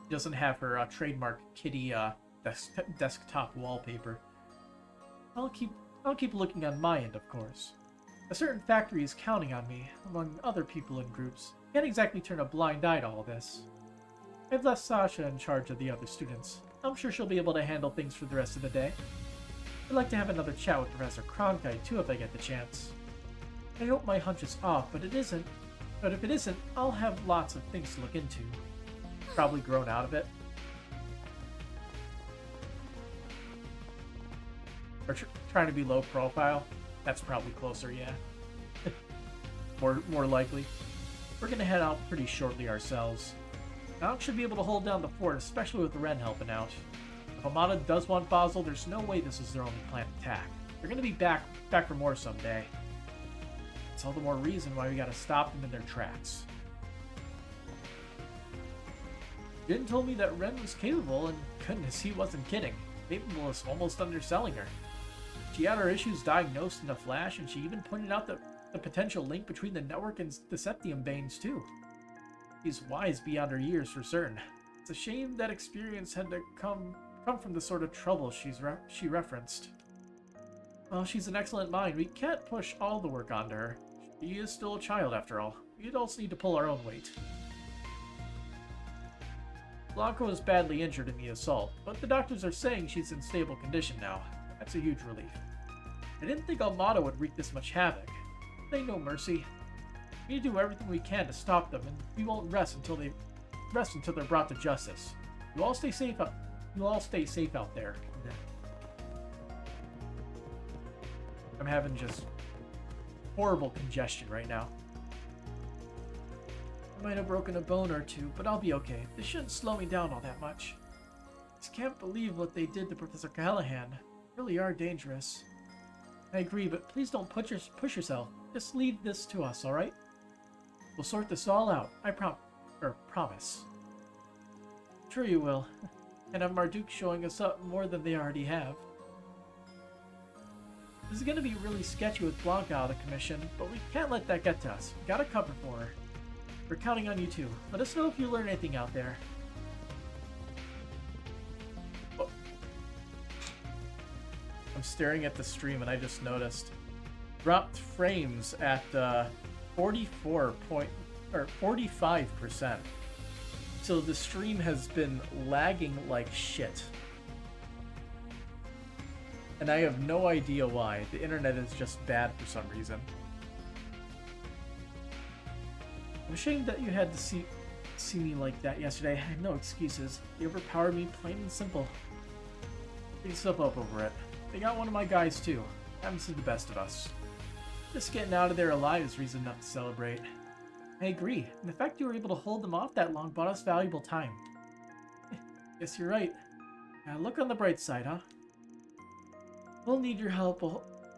[SPEAKER 1] She doesn't have her trademark kitty desktop wallpaper. I'll keep looking on my end, of course. A certain factory is counting on me, among other people and groups. Can't exactly turn a blind eye to all this. I've left Sasha in charge of the other students. I'm sure she'll be able to handle things for the rest of the day. I'd like to have another chat with Professor Cronkite too if I get the chance. I hope my hunch is off, but if it isn't, I'll have lots of things to look into. Probably grown out of it. Or trying to be low profile. That's probably closer, yeah. more likely. We're gonna head out pretty shortly ourselves. Alex should be able to hold down the fort, especially with Ren helping out. If Amada does want Basel, there's no way this is their only planned attack. They're gonna be back for more someday. It's all the more reason why we gotta stop them in their tracks. Jin told me that Ren was capable, and goodness, he wasn't kidding. Capable is almost underselling her. She had her issues diagnosed in a flash, and she even pointed out the potential link between the network and Deceptium veins, too. She's wise beyond her years for certain. It's a shame that experience had to come from the sort of trouble she referenced. Well, she's an excellent mind. We can't push all the work onto her. She is still a child, after all. We adults need to pull our own weight. Blanca was badly injured in the assault, but the doctors are saying she's in stable condition now. That's a huge relief. I didn't think Almada would wreak this much havoc. They know mercy. We need to do everything we can to stop them, and we won't rest until they're brought to justice. You all stay safe out there. I'm having just horrible congestion right now. I might have broken a bone or two, but I'll be okay. This shouldn't slow me down all that much. I just can't believe what they did to Professor Callahan. They really are dangerous. I agree, but please don't push yourself. Just leave this to us, alright? We'll sort this all out. I promise. Sure you will. And have Marduk showing us up more than they already have. This is going to be really sketchy with Blanca out of commission, but we can't let that get to us. We gotta cover for her. We're counting on you too. Let us know if you learn anything out there. Oh. I'm staring at the stream and I just noticed. Dropped frames at 45%. So the stream has been lagging like shit. And I have no idea why. The internet is just bad for some reason. I'm ashamed that you had to see me like that yesterday. I have no excuses. They overpowered me, plain and simple. Beat yourself up over it. They got one of my guys too. Haven't seen the best of us. Just getting out of there alive is reason enough to celebrate. I agree, and the fact you were able to hold them off that long bought us valuable time. Guess you're right. Now look on the bright side, huh? We'll need your help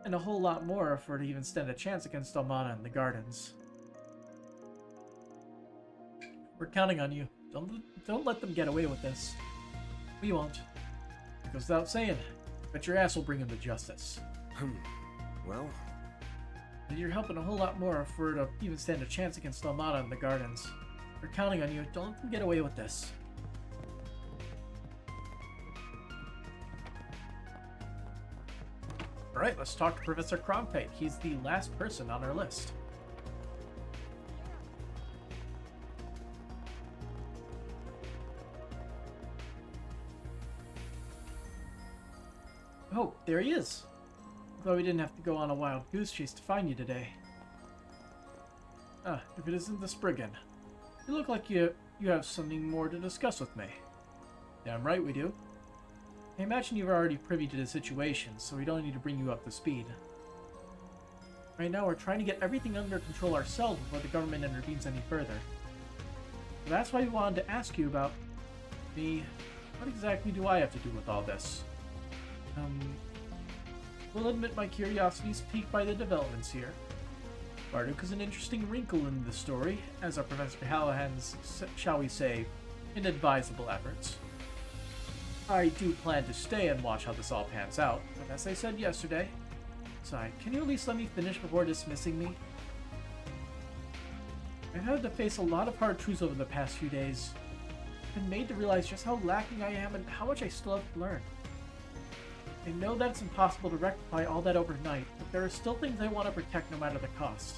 [SPEAKER 1] and a whole lot more if we're to even stand a chance against Almana and the Gardens. We're counting on you. Don't let them get away with this. We won't. It goes without saying, but your ass will bring him to justice.
[SPEAKER 4] Well...
[SPEAKER 1] Need your help and a whole lot more if we're to even stand a chance against Almada and the Gardens. We're counting on you. Don't let them get away with this. Alright, let's talk to Professor Cronkite. He's the last person on our list. Oh, there he is. Glad we didn't have to go on a wild goose chase to find you today. Ah, if it isn't the Spriggan. You look like you have something more to discuss with me. Damn right we do. I imagine you're already privy to the situation, so we don't need to bring you up to speed. Right now we're trying to get everything under control ourselves before the government intervenes any further. So that's why we wanted to ask you about what exactly do I have to do with all this? Will admit my curiosity is piqued by the developments here. Marduk is an interesting wrinkle in the story, as are Professor Callahan's, shall we say, inadvisable efforts. I do plan to stay and watch how this all pans out, but as I said yesterday... Sorry, can you at least let me finish before dismissing me? I've had to face a lot of hard truths over the past few days. been made to realize just how lacking I am and how much I still have to learn. I know that it's impossible to rectify all that overnight, but there are still things I want to protect no matter the cost.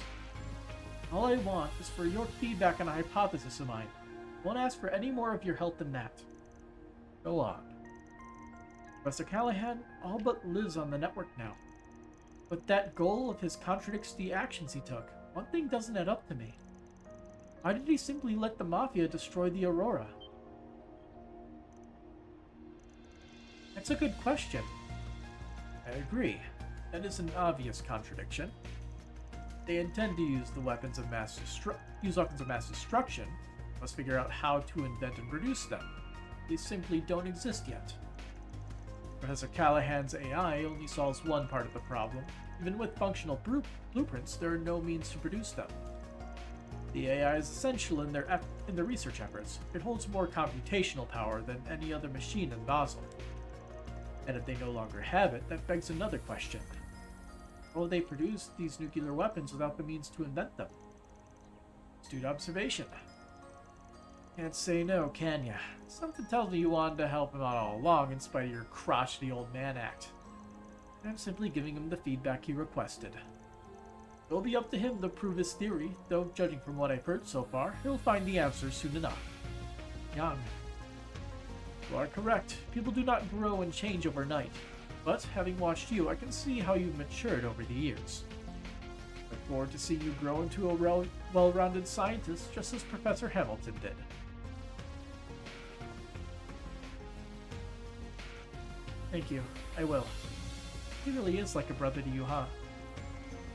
[SPEAKER 1] All I want is for your feedback on a hypothesis of mine. I won't ask for any more of your help than that. Go on. Professor Callahan all but lives on the network now. But that goal of his contradicts the actions he took. One thing doesn't add up to me. Why did he simply let the Mafia destroy the Aurora? That's a good question. I agree. That is an obvious contradiction. They intend to use weapons of mass destruction. Must figure out how to invent and produce them. These simply don't exist yet. Professor Callahan's AI only solves one part of the problem. Even with functional blueprints, there are no means to produce them. The AI is essential in their research efforts. It holds more computational power than any other machine in Basel. And if they no longer have it, that begs another question. How will they produce these nuclear weapons without the means to invent them? Astute observation. Can't say no, can ya? Something tells me you wanted to help him out all along in spite of your crotchety old man act. I'm simply giving him the feedback he requested. It'll be up to him to prove his theory, though judging from what I've heard so far, he'll find the answer soon enough. Young. You are correct. People do not grow and change overnight. But, having watched you, I can see how you've matured over the years. I look forward to seeing you grow into a well-rounded scientist, just as Professor Hamilton did. Thank you. I will. He really is like a brother to you, huh?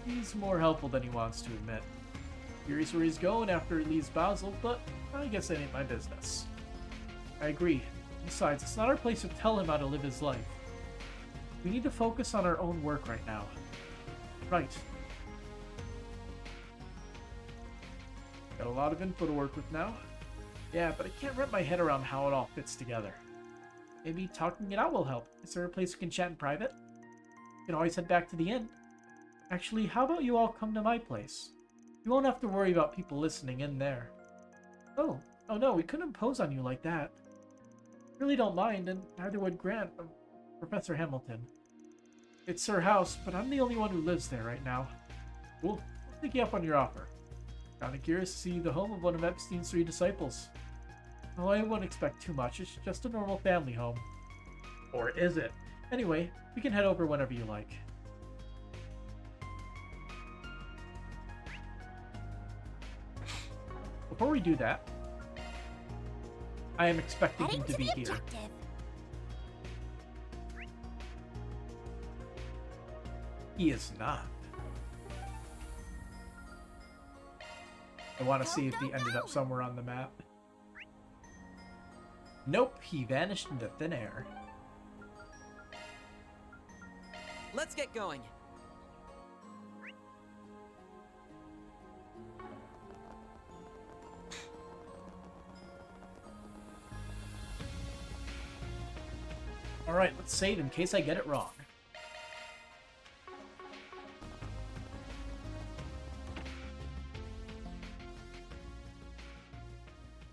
[SPEAKER 1] He's more helpful than he wants to admit. Curious where he's going after he leaves Basel, but I guess that ain't my business. I agree. Besides, it's not our place to tell him how to live his life. We need to focus on our own work right now. Right. Got a lot of info to work with now. Yeah, but I can't wrap my head around how it all fits together. Maybe talking it out will help. Is there a place we can chat in private? You can always head back to the inn. Actually, how about you all come to my place? You won't have to worry about people listening in there. Oh no, we couldn't impose on you like that. Really don't mind, and neither would Grant, Professor Hamilton. It's her house, but I'm the only one who lives there right now. Cool. I'll take you up on your offer. Kinda curious to see the home of one of Epstein's 3 disciples. Oh, I wouldn't expect too much. It's just a normal family home. Or is it? Anyway, we can head over whenever you like. Before we do that, I am expecting him to be here.
[SPEAKER 2] Objective.
[SPEAKER 1] He is not. I want to see if he ended up somewhere on the map. Nope, he vanished into thin air.
[SPEAKER 3] Let's get going.
[SPEAKER 1] Alright, let's save in case I get it wrong.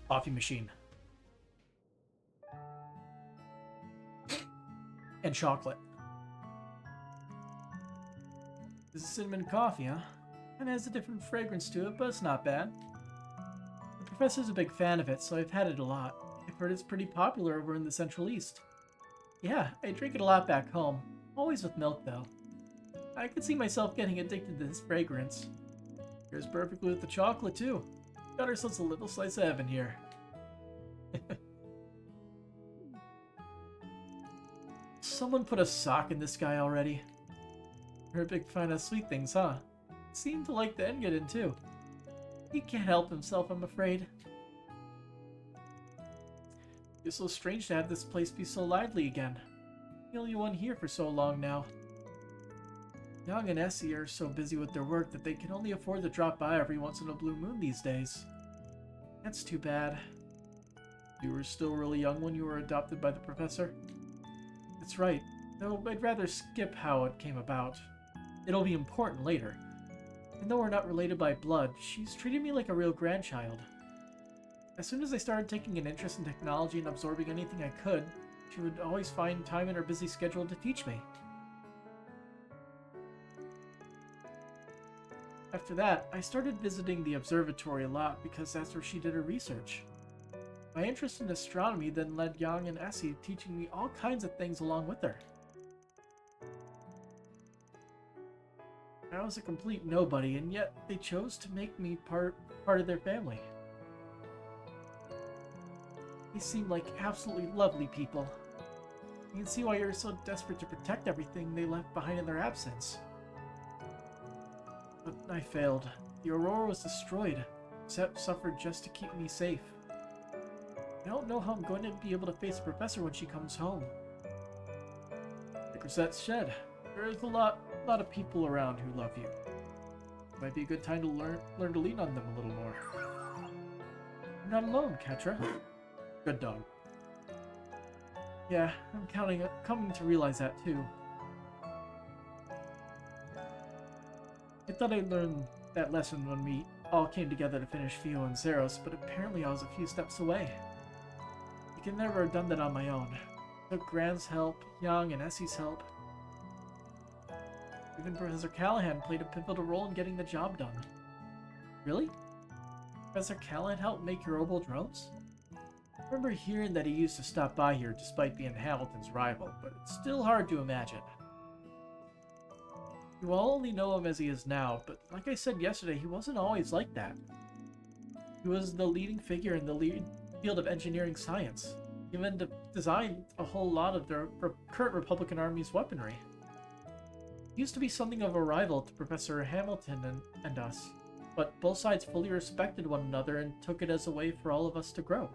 [SPEAKER 1] Coffee machine. And chocolate. This is cinnamon coffee, huh? It has a different fragrance to it, but it's not bad. The professor's a big fan of it, so I've had it a lot. I've heard it's pretty popular over in the Central East. Yeah, I drink it a lot back home. Always with milk, though. I could see myself getting addicted to this fragrance. Pairs perfectly with the chocolate, too. Got ourselves a little slice of heaven here. Someone put a sock in this guy already. You're a big fan of sweet things, huh? Seemed to like the Engadin, too. He can't help himself, I'm afraid. It's so strange to have this place be so lively again. The only one here for so long now. Young and Essie are so busy with their work that they can only afford to drop by every once in a blue moon these days. That's too bad. You were still really young when you were adopted by the professor? That's right, though I'd rather skip how it came about. It'll be important later. Even though we're not related by blood, she's treated me like a real grandchild. As soon as I started taking an interest in technology and absorbing anything I could, she would always find time in her busy schedule to teach me. After that, I started visiting the observatory a lot because that's where she did her research. My interest in astronomy then led Yang and Essie teaching me all kinds of things along with her. I was a complete nobody, and yet they chose to make me part of their family. They seem like absolutely lovely people. You can see why you're so desperate to protect everything they left behind in their absence. But I failed. The Aurora was destroyed. Sepp suffered just to keep me safe. I don't know how I'm going to be able to face the professor when she comes home. Like Rosette's shed. There's a lot of people around who love you. Might be a good time to learn to lean on them a little more. You're not alone, Ketra. Good dog. Yeah, I'm coming to realize that too. I thought I'd learned that lesson when we all came together to finish Fio and Zeros, but apparently I was a few steps away. I could never have done that on my own. It took Grant's help, Yang and Essie's help. Even Professor Callahan played a pivotal role in getting the job done. Really? Professor Callahan helped make your orbital drones? I remember hearing that he used to stop by here despite being Hamilton's rival, but it's still hard to imagine. You all only know him as he is now, but like I said yesterday, he wasn't always like that. He was the leading figure in the field of engineering science. He even designed a whole lot of the current Republican Army's weaponry. He used to be something of a rival to Professor Hamilton and us, but both sides fully respected one another and took it as a way for all of us to grow.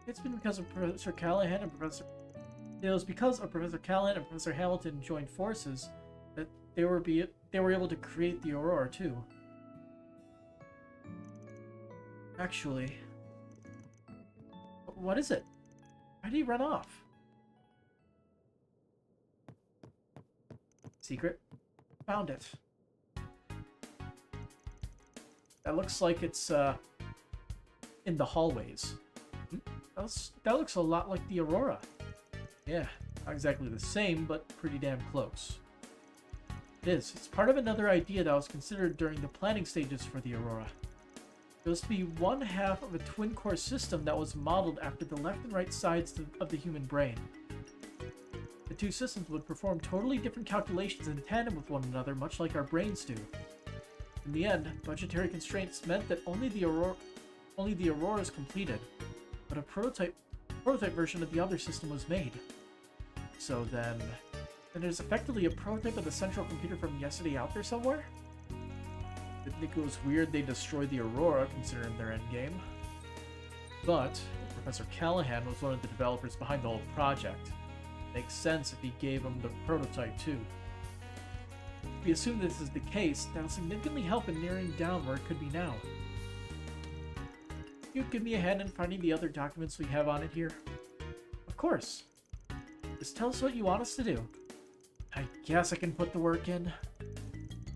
[SPEAKER 1] It's been because of Professor Callahan and Professor Hamilton joined forces that they were able to create the Aurora too. Actually, what is it? Why did he run off? Secret? Found it. That looks like it's in the hallways. That looks a lot like the Aurora. Yeah, not exactly the same, but pretty damn close. It is. It's part of another idea that was considered during the planning stages for the Aurora. It was to be one half of a twin-core system that was modeled after the left and right sides of the human brain. The two systems would perform totally different calculations in tandem with one another, much like our brains do. In the end, budgetary constraints meant that only the Aurora is completed, but a prototype version of the other system was made. So then there's effectively a prototype of the central computer from yesterday out there somewhere? I think it was weird they destroyed the Aurora, considering their endgame. But Professor Callahan was one of the developers behind the whole project. Makes sense if he gave him the prototype too. If we assume this is the case, that'll significantly help in narrowing down where it could be now. You'd give me a hand in finding the other documents we have on it here? Of course. Just tell us what you want us to do. I guess I can put the work in.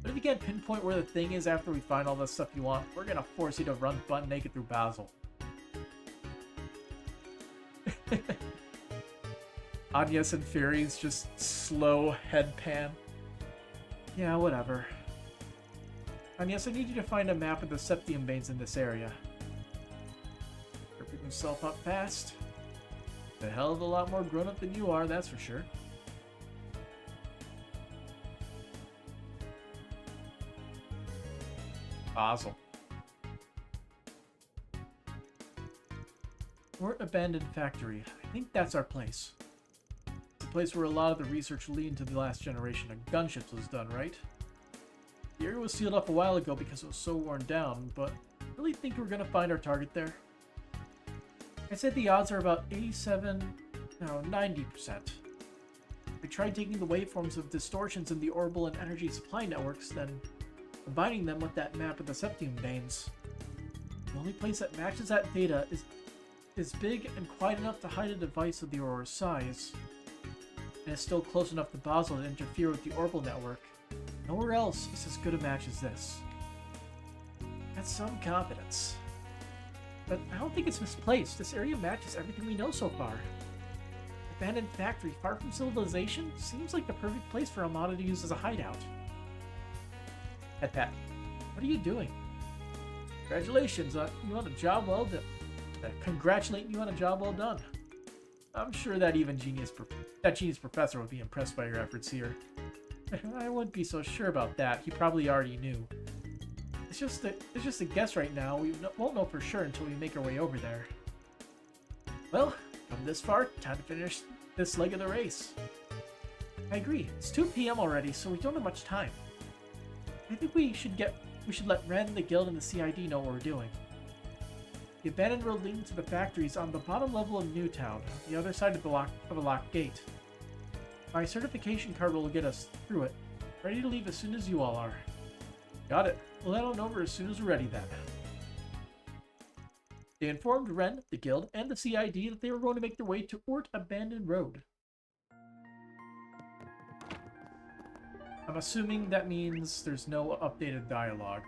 [SPEAKER 1] But if you can't pinpoint where the thing is after we find all the stuff you want, we're gonna force you to run butt naked through Basel. Agnes and Fury's just slow head pan. Yeah, whatever. Agnes, I need you to find a map of the septium veins in this area. Picking himself up fast. A hell of a lot more grown up than you are, that's for sure. Basel. Fort Abandoned Factory. I think that's our place. It's the place where a lot of the research leading to the last generation of gunships was done, right? The area was sealed up a while ago because it was so worn down, but I really think we're gonna find our target there. I'd say the odds are about 90%. We tried taking the waveforms of distortions in the orbital and energy supply networks, then combining them with that map of the septium veins. The only place that matches that data is big and quiet enough to hide a device of the Aurora's size, and is still close enough to Basel to interfere with the orbital network. Nowhere else is as good a match as this. That's some confidence. but I don't think it's misplaced. This area matches everything we know so far. Abandoned factory, far from civilization, seems like the perfect place for Armada to use as a hideout. Pat, what are you doing? Congratulations, you on a job well done. Congratulating you on a job well done. I'm sure that even genius professor would be impressed by your efforts here. I wouldn't be so sure about that. He probably already knew. It's just a guess right now. We won't know for sure until we make our way over there. Well, come this far, time to finish this leg of the race. I agree. It's 2 p.m. already, so we don't have much time. I think we should let Ren, the guild, and the CID know what we're doing. The abandoned road leading to the factory is on the bottom level of Newtown, the other side of the locked gate. My certification card will get us through it. Ready to leave as soon as you all are. Got it. We'll head on over as soon as we're ready then. They informed Ren, the guild, and the CID that they were going to make their way to Ort Abandoned Road. I'm assuming that means there's no updated dialogue.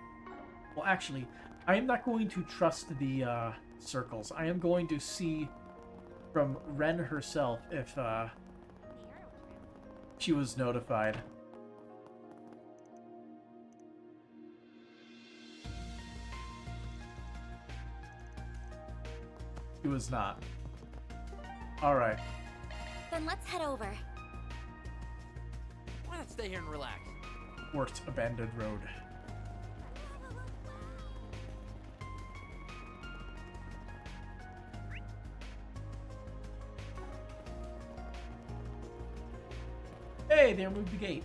[SPEAKER 1] Well, actually, I am not going to trust the circles. I am going to see from Ren herself if she was notified. She was not. Alright.
[SPEAKER 2] Then let's head over.
[SPEAKER 3] Why not stay here and relax?
[SPEAKER 1] Ort Abandoned Road. Hey, they removed the gate.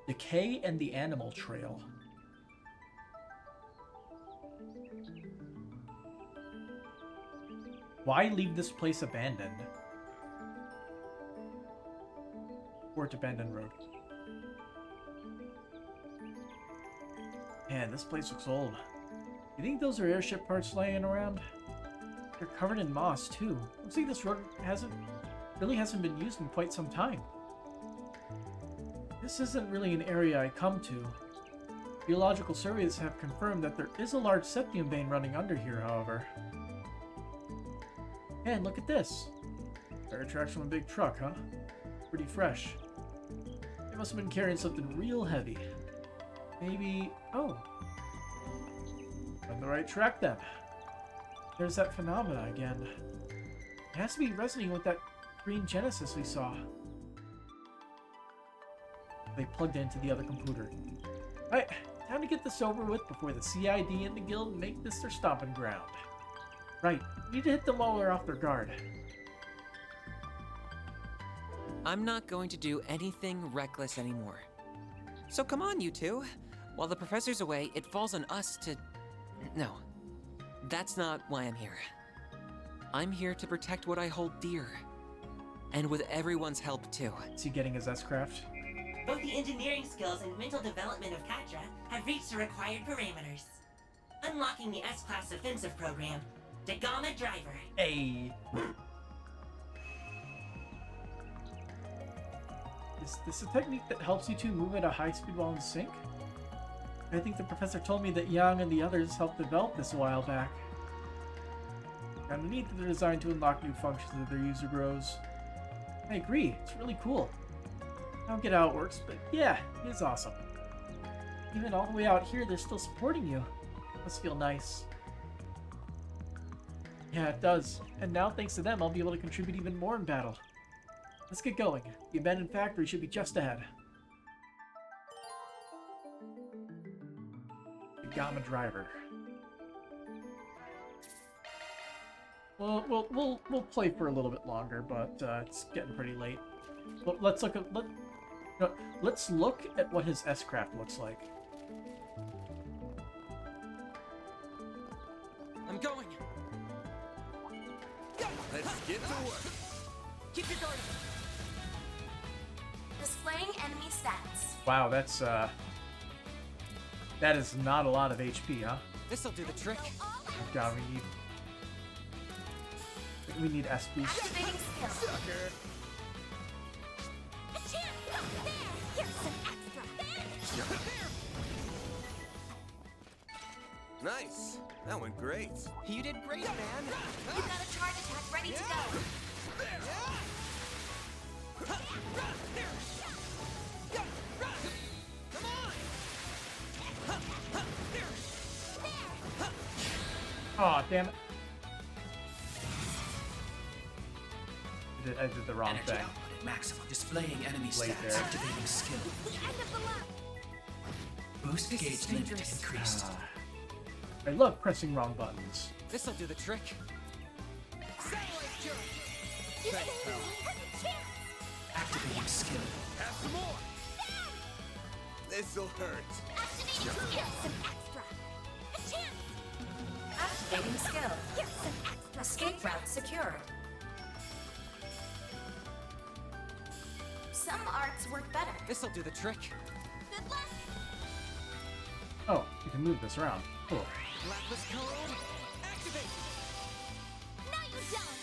[SPEAKER 1] Decay and the Animal Trail. Why leave this place abandoned? Ort Abandoned Road. Man, this place looks old. You think those are airship parts laying around? They're covered in moss, too. Looks like this road really hasn't been used in quite some time. This isn't really an area I come to. Geological surveys have confirmed that there is a large septium vein running under here, however. And look at this. Tire tracks from a big truck, huh? Pretty fresh. They must have been carrying something real heavy. Maybe... oh. On the right track, then. There's that phenomena again. It has to be resonating with that green Genesis we saw. They plugged into the other computer. Alright, time to get this over with before the CID and the guild make this their stomping ground. Right, we need to hit them while we're off their guard.
[SPEAKER 3] I'm not going to do anything reckless anymore. So come on, you two. While the professor's away, it falls on us to... No, that's not why I'm here. I'm here to protect what I hold dear. And with everyone's help, too.
[SPEAKER 1] Is he getting his S-Craft?
[SPEAKER 10] Both the engineering skills and mental development of Katra have reached the required parameters. Unlocking the S-Class offensive program, the Gamma Driver.
[SPEAKER 1] Hey! Is this a technique that helps you two move at a high speed while in sync? I think the professor told me that Yang and the others helped develop this a while back. Kinda neat that they're designed to unlock new functions as their user grows. I agree, it's really cool. I don't get how it works, but yeah, it is awesome. Even all the way out here, they're still supporting you. Must feel nice. Yeah, it does. And now, thanks to them, I'll be able to contribute even more in battle. Let's get going. The abandoned factory should be just ahead. The Gamma Driver. Well, we'll play for a little bit longer, but it's getting pretty late. Well, let's look at what his S-Craft looks like.
[SPEAKER 3] I'm going.
[SPEAKER 9] Let's get to work.
[SPEAKER 3] Keep your guard.
[SPEAKER 7] Displaying enemy stats.
[SPEAKER 1] Wow, that's that is not a lot of HP, huh?
[SPEAKER 3] This'll do the trick.
[SPEAKER 1] Oh God, we need S boost.
[SPEAKER 7] Activating skill.
[SPEAKER 5] Nice. That went great.
[SPEAKER 3] You did great, man.
[SPEAKER 7] You've got a charge attack ready to go.
[SPEAKER 1] Oh, damn it. I did the wrong thing.
[SPEAKER 11] Maximum. Displaying enemy
[SPEAKER 1] Late
[SPEAKER 11] stats.
[SPEAKER 1] there.
[SPEAKER 11] Activating skill.
[SPEAKER 7] The end of the lap.
[SPEAKER 11] Boost gauge limit increased.
[SPEAKER 1] I love pressing wrong buttons.
[SPEAKER 3] This'll do the trick.
[SPEAKER 11] Activating skill.
[SPEAKER 5] Have some more. This'll hurt.
[SPEAKER 7] Activating skill. Some extra. A chance. Activating skill. Here's some extra. Escape route secured. Some arts work better.
[SPEAKER 3] This'll do the trick.
[SPEAKER 7] Good luck.
[SPEAKER 1] Oh, you can move this around. Cool.
[SPEAKER 3] Blacklist code. Activate.
[SPEAKER 7] Now you're done.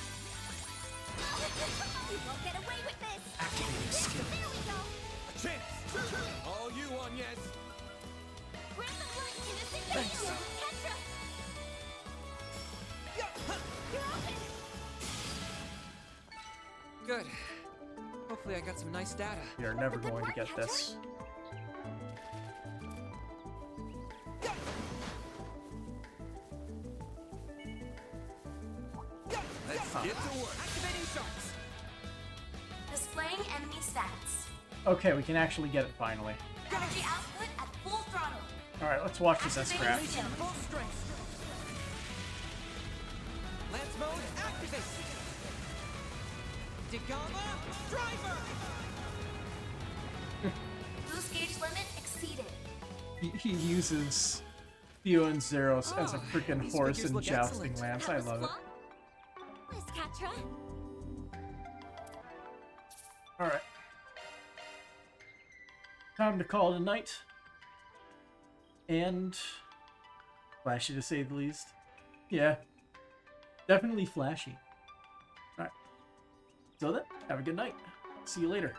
[SPEAKER 7] You won't get away with this.
[SPEAKER 11] Activating skill.
[SPEAKER 7] There we go.
[SPEAKER 5] A chance. All you on, yes.
[SPEAKER 7] Grab the light, innocent. Petra. You're open.
[SPEAKER 3] Good. Hopefully I got some nice data.
[SPEAKER 1] You're never going to get this.
[SPEAKER 5] Let's get to work.
[SPEAKER 3] Activating sharks.
[SPEAKER 7] Displaying enemy stats.
[SPEAKER 1] Okay, we can actually get it finally.
[SPEAKER 7] Energy output at full throttle.
[SPEAKER 1] Alright, let's watch this S crap.
[SPEAKER 7] Activating skill.
[SPEAKER 3] Full strength. Lance mode activate. Dagama driver.
[SPEAKER 7] Boost gauge limit exceeded.
[SPEAKER 1] He uses Theo and Zeros as a
[SPEAKER 3] Oh,
[SPEAKER 1] freaking
[SPEAKER 3] these
[SPEAKER 1] horse
[SPEAKER 3] figures
[SPEAKER 1] and
[SPEAKER 3] look
[SPEAKER 1] jousting
[SPEAKER 3] excellent.
[SPEAKER 1] lance. I love it.
[SPEAKER 2] Miss Catra?
[SPEAKER 1] Alright. Time to call it a night. And flashy to say the least. Yeah. Definitely flashy. Alright. So then, have a good night. See you later.